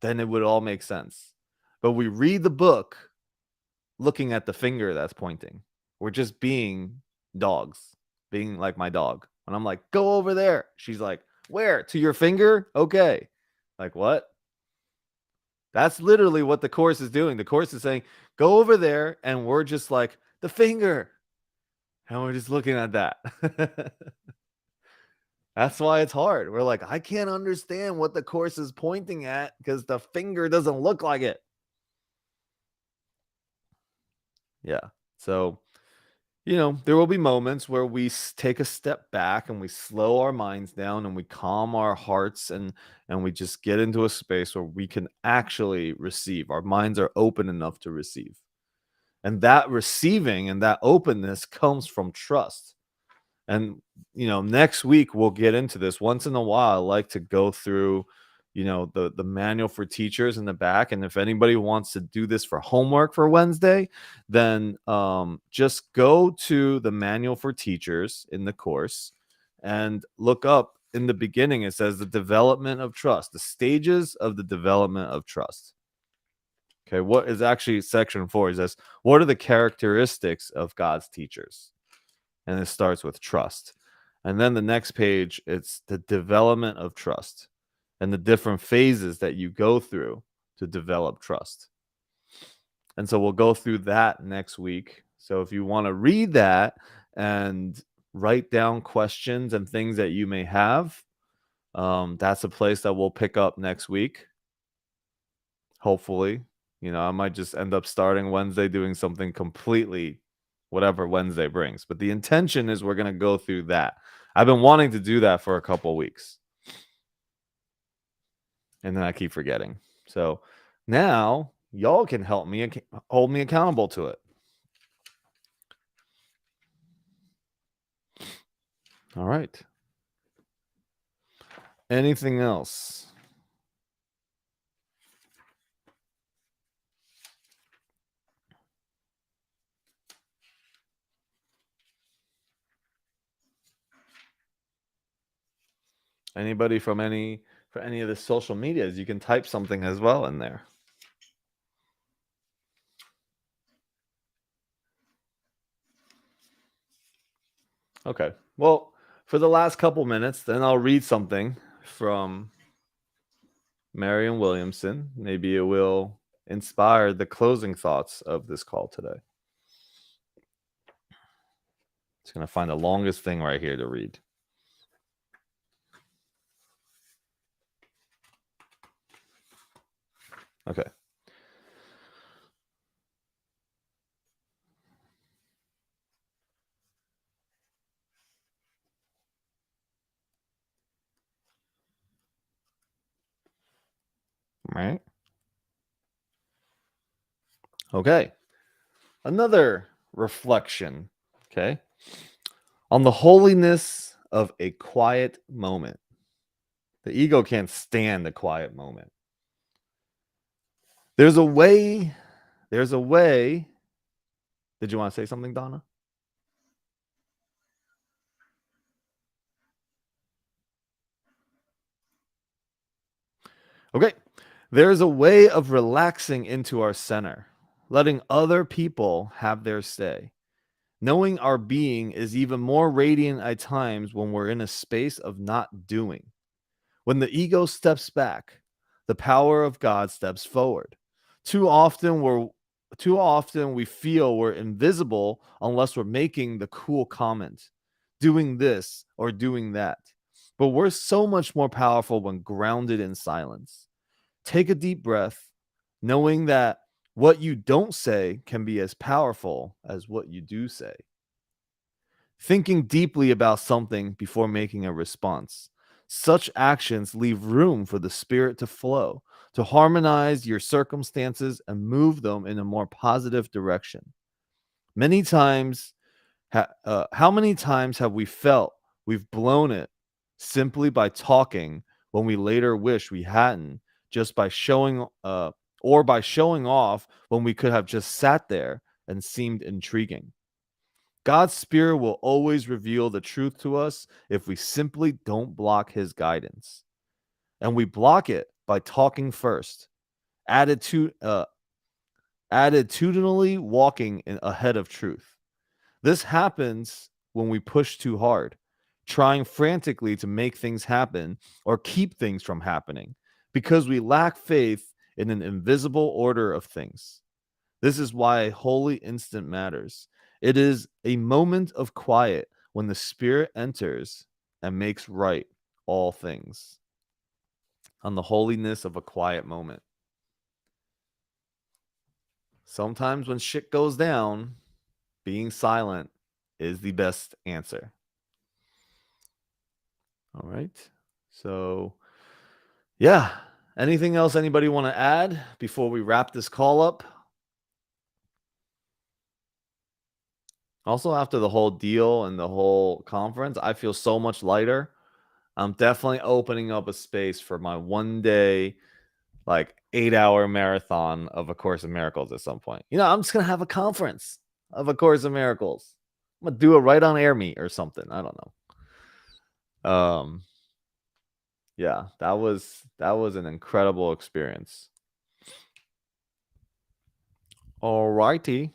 Speaker 1: then it would all make sense. But we read the book looking at the finger that's pointing. We're just being dogs, being like my dog. And I'm like, go over there. She's like, where? To your finger? Okay. Like, what? That's literally what the course is doing. The course is saying, go over there. And we're just like, the finger. And we're just looking at that. That's why it's hard. We're like, I can't understand what the course is pointing at because the finger doesn't look like it. Yeah. So, you know, there will be moments where we take a step back and we slow our minds down and we calm our hearts and we just get into a space where we can actually receive. Our minds are open enough to receive. And that receiving and that openness comes from trust. And, you know, next week we'll get into this. Once in a while, I like to go through, you know, the manual for teachers in the back. And if anybody wants to do this for homework for Wednesday, then just go to the manual for teachers in the course and look up in the beginning. It says the development of trust, the stages of the development of trust. Okay, what is actually section 4? It says, what are the characteristics of God's teachers? And it starts with trust. And then the next page, it's the development of trust and the different phases that you go through to develop trust. And so we'll go through that next week. So if you want to read that and write down questions and things that you may have, that's a place that we'll pick up next week. Hopefully, you know, I might just end up starting Wednesday doing something completely whatever Wednesday brings. But the intention is we're going to go through that. I've been wanting to do that for a couple of weeks. And then I keep forgetting. So now y'all can help me and hold me accountable to it. All right. Anything else? Anybody from for any of the social medias, you can type something as well in there. Okay. Well, for the last couple minutes, then I'll read something from Marianne Williamson. Maybe it will inspire the closing thoughts of this call today. Just going to find the longest thing right here to read. Okay. Right. Okay. Another reflection, okay, on the holiness of a quiet moment. The ego can't stand the quiet moment. There's a way. Did you want to say something, Donna? Okay. There's a way of relaxing into our center, letting other people have their say. Knowing our being is even more radiant at times when we're in a space of not doing. When the ego steps back, the power of God steps forward. Too often we feel we're invisible unless we're making the cool comment, doing this or doing that. But we're so much more powerful when grounded in silence. Take a deep breath, knowing that what you don't say can be as powerful as what you do say. Thinking deeply about something before making a response. Such actions leave room for the spirit to flow, to harmonize your circumstances and move them in a more positive direction. Many times, how many times have we felt we've blown it simply by talking when we later wish we hadn't, just by showing or by showing off when we could have just sat there and seemed intriguing? God's spirit will always reveal the truth to us if we simply don't block his guidance. And we block it by talking first, attitudinally walking ahead of truth. This happens when we push too hard, trying frantically to make things happen or keep things from happening, because we lack faith in an invisible order of things. This is why a holy instant matters. It is a moment of quiet when the Spirit enters and makes right all things. On the holiness of a quiet moment. Sometimes when shit goes down, being silent is the best answer. All right. So, yeah. Anything else anybody want to add before we wrap this call up? Also, after the whole deal and the whole conference, I feel so much lighter. I'm definitely opening up a space for my 1 day, like 8-hour marathon of A Course in Miracles at some point. I'm just going to have a conference of A Course in Miracles. I'm going to do it right on Air Meet or something. I don't know. Yeah, that was an incredible experience. All righty.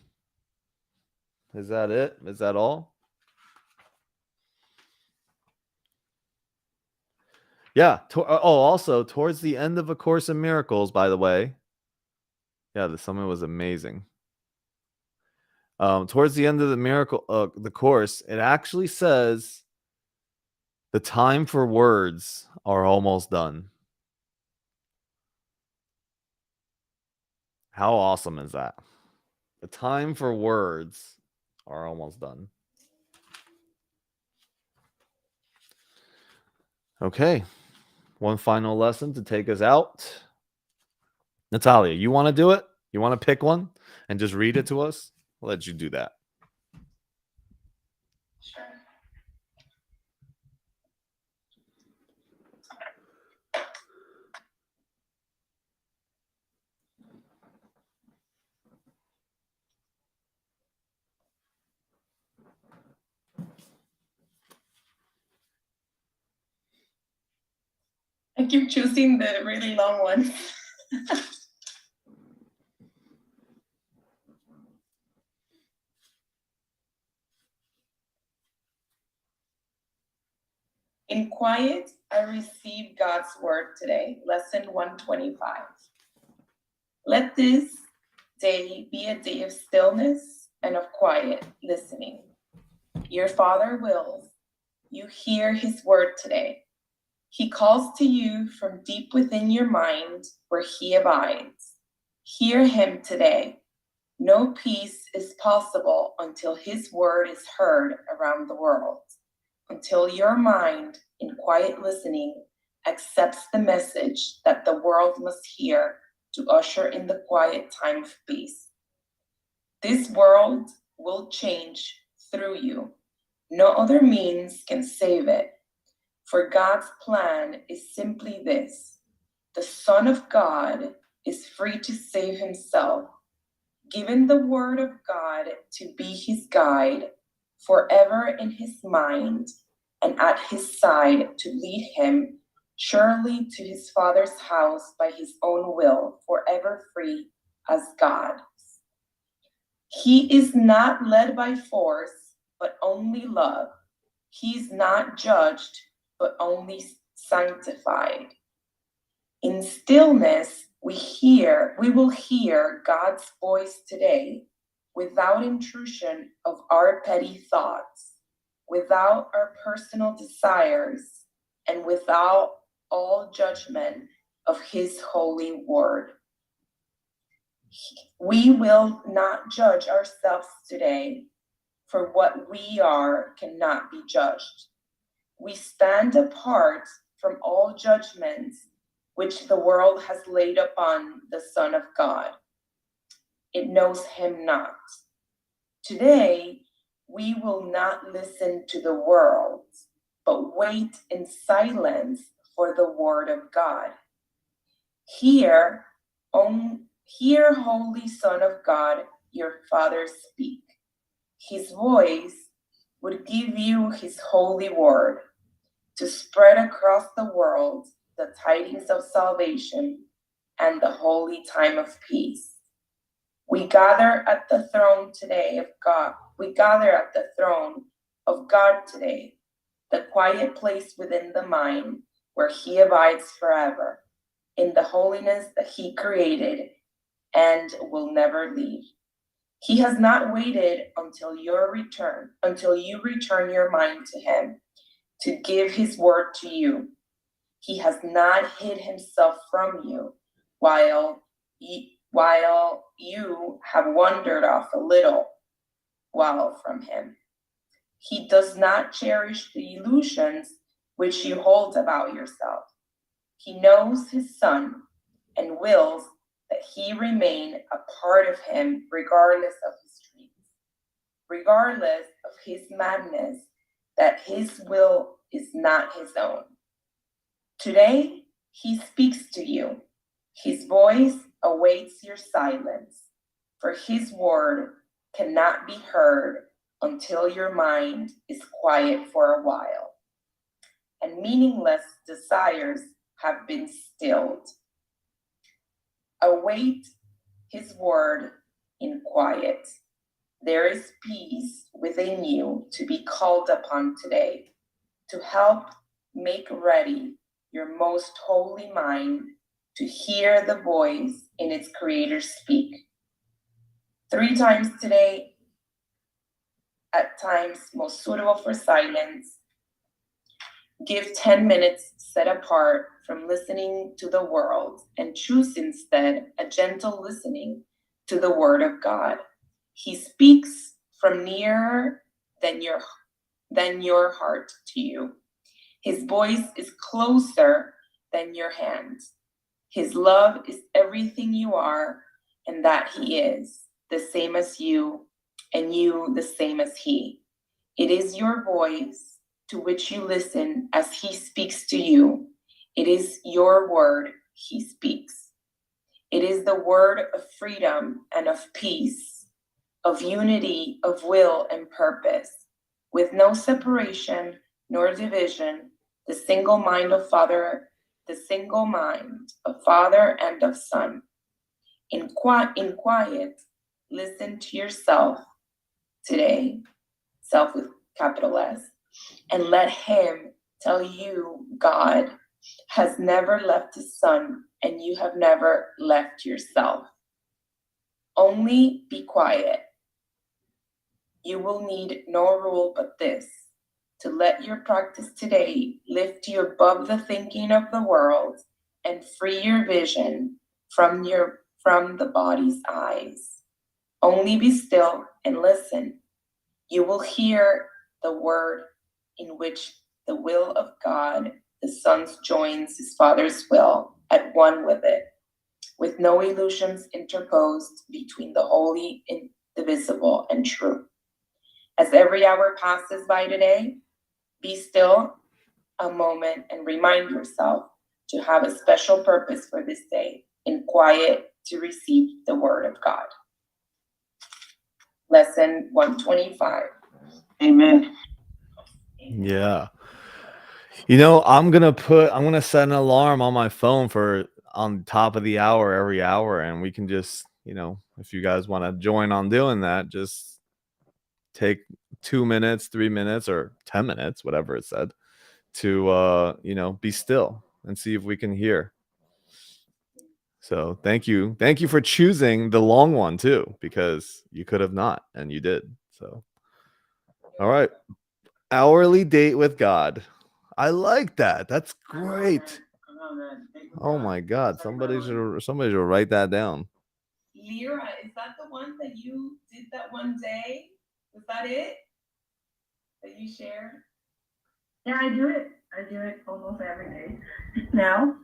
Speaker 1: Is that it? Is that all? Yeah. Also, towards the end of A Course in Miracles, by the way. Yeah, the summit was amazing. Towards the end of the course, it actually says the time for words are almost done. How awesome is that? The time for words are almost done. Okay. One final lesson to take us out. Natalia, you want to do it? You want to pick one and just read it to us? I'll let you do that.
Speaker 2: Sure. can keep choosing the really long one. In quiet, I received God's word today, lesson 125. Let this day be a day of stillness and of quiet listening. Your Father wills you hear his word today. He calls to you from deep within your mind where he abides. Hear him today. No peace is possible until his word is heard around the world, until your mind, in quiet listening, accepts the message that the world must hear to usher in the quiet time of peace. This world will change through you. No other means can save it. For God's plan is simply this: the Son of God is free to save himself, given the word of God to be his guide, forever in his mind and at his side to lead him surely to his Father's house by his own will, forever free as God. He is not led by force, but only love. He is not judged, but only sanctified. In stillness, we will hear God's voice today without intrusion of our petty thoughts, without our personal desires, and without all judgment of his holy word. We will not judge ourselves today, for what we are cannot be judged. We stand apart from all judgments which the world has laid upon the Son of God. It knows him not. Today, we will not listen to the world, but wait in silence for the word of God. Hear, Holy Son of God, your Father speak. His voice would give you his holy word to spread across the world the tidings of salvation and the holy time of peace. We gather at the throne today of God. We gather at the throne of God today, the quiet place within the mind where he abides forever, in the holiness that he created and will never leave. He has not waited until you return your mind to him to give his word to you. He has not hid himself from you while you have wandered off a little while from him. He does not cherish the illusions which you hold about yourself. He knows his Son and wills that he remain a part of him regardless of his dreams, regardless of his madness, that his will is not his own. Today, he speaks to you. His voice awaits your silence, for his word cannot be heard until your mind is quiet for a while, and meaningless desires have been stilled. Await his word in quiet. There is peace within you to be called upon today to help make ready your most holy mind to hear the voice in its creator speak. 3 times today, at times most suitable for silence, give 10 minutes set apart from listening to the world and choose instead a gentle listening to the word of God. He speaks from nearer than your heart to you. His voice is closer than your hand. His love is everything you are, and that he is the same as you, and you the same as he. It is your voice to which you listen as he speaks to you. It is your word he speaks. It is the word of freedom and of peace, of unity, of will and purpose, with no separation nor division. The single mind of Father the single mind of Father and of Son. In quiet, listen to yourself today, self with capital S, and let him tell you God has never left his Son and you have never left yourself. Only be quiet. You will need no rule but this, to let your practice today lift you above the thinking of the world and free your vision from the body's eyes. Only be still and listen. You will hear the word in which the will of God, the Son, joins his Father's will at one with it, with no illusions interposed between the holy, indivisible, and true. As every hour passes by today, be still a moment and remind yourself to have a special purpose for this day, in quiet to receive the word of God. Lesson 125.
Speaker 3: Amen.
Speaker 1: Yeah. You know, I'm gonna set an alarm on my phone for on top of the hour every hour, and we can just, you know, if you guys want to join on doing that, just take 2 minutes, 3 minutes, or 10 minutes, whatever it said, to you know, be still and see if we can hear. So thank you for choosing the long one too, because you could have not and you did. So all right, hourly date with God. I like that. That's great. Oh my God, somebody should write that down.
Speaker 2: Lyra, is that the one that you did that one day? Was that it? That you shared?
Speaker 7: Yeah, I do it almost every day now.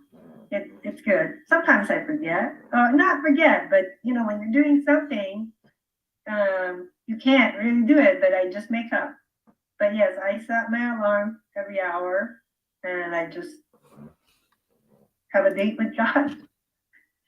Speaker 7: It's good. Sometimes I forget. Not forget, but you know, when you're doing something, you can't really do it, but I just make up. But yes, I set my alarm every hour and I just have a date with God.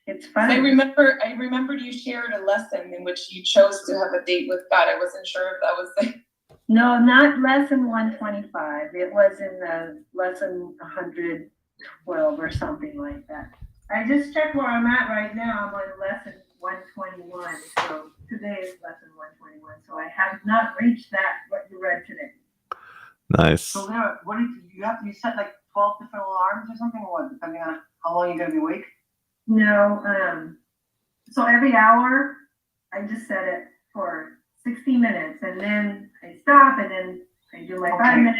Speaker 7: It's fun.
Speaker 2: I remembered you shared a lesson in which you chose to have a date with God. I wasn't sure if that was it.
Speaker 7: No, not lesson 125. It was in the lesson 112 or something like that. I just checked where I'm at right now. I'm on lesson 121. So today is lesson 121. So I have not reached that, what you read today.
Speaker 1: Nice.
Speaker 8: So Lyra, what did you have to set like 12 different alarms or something, or what, depending on how long you're gonna be awake?
Speaker 7: No, so every hour I just set it for 60 minutes and then I stop and then I do my 5 minutes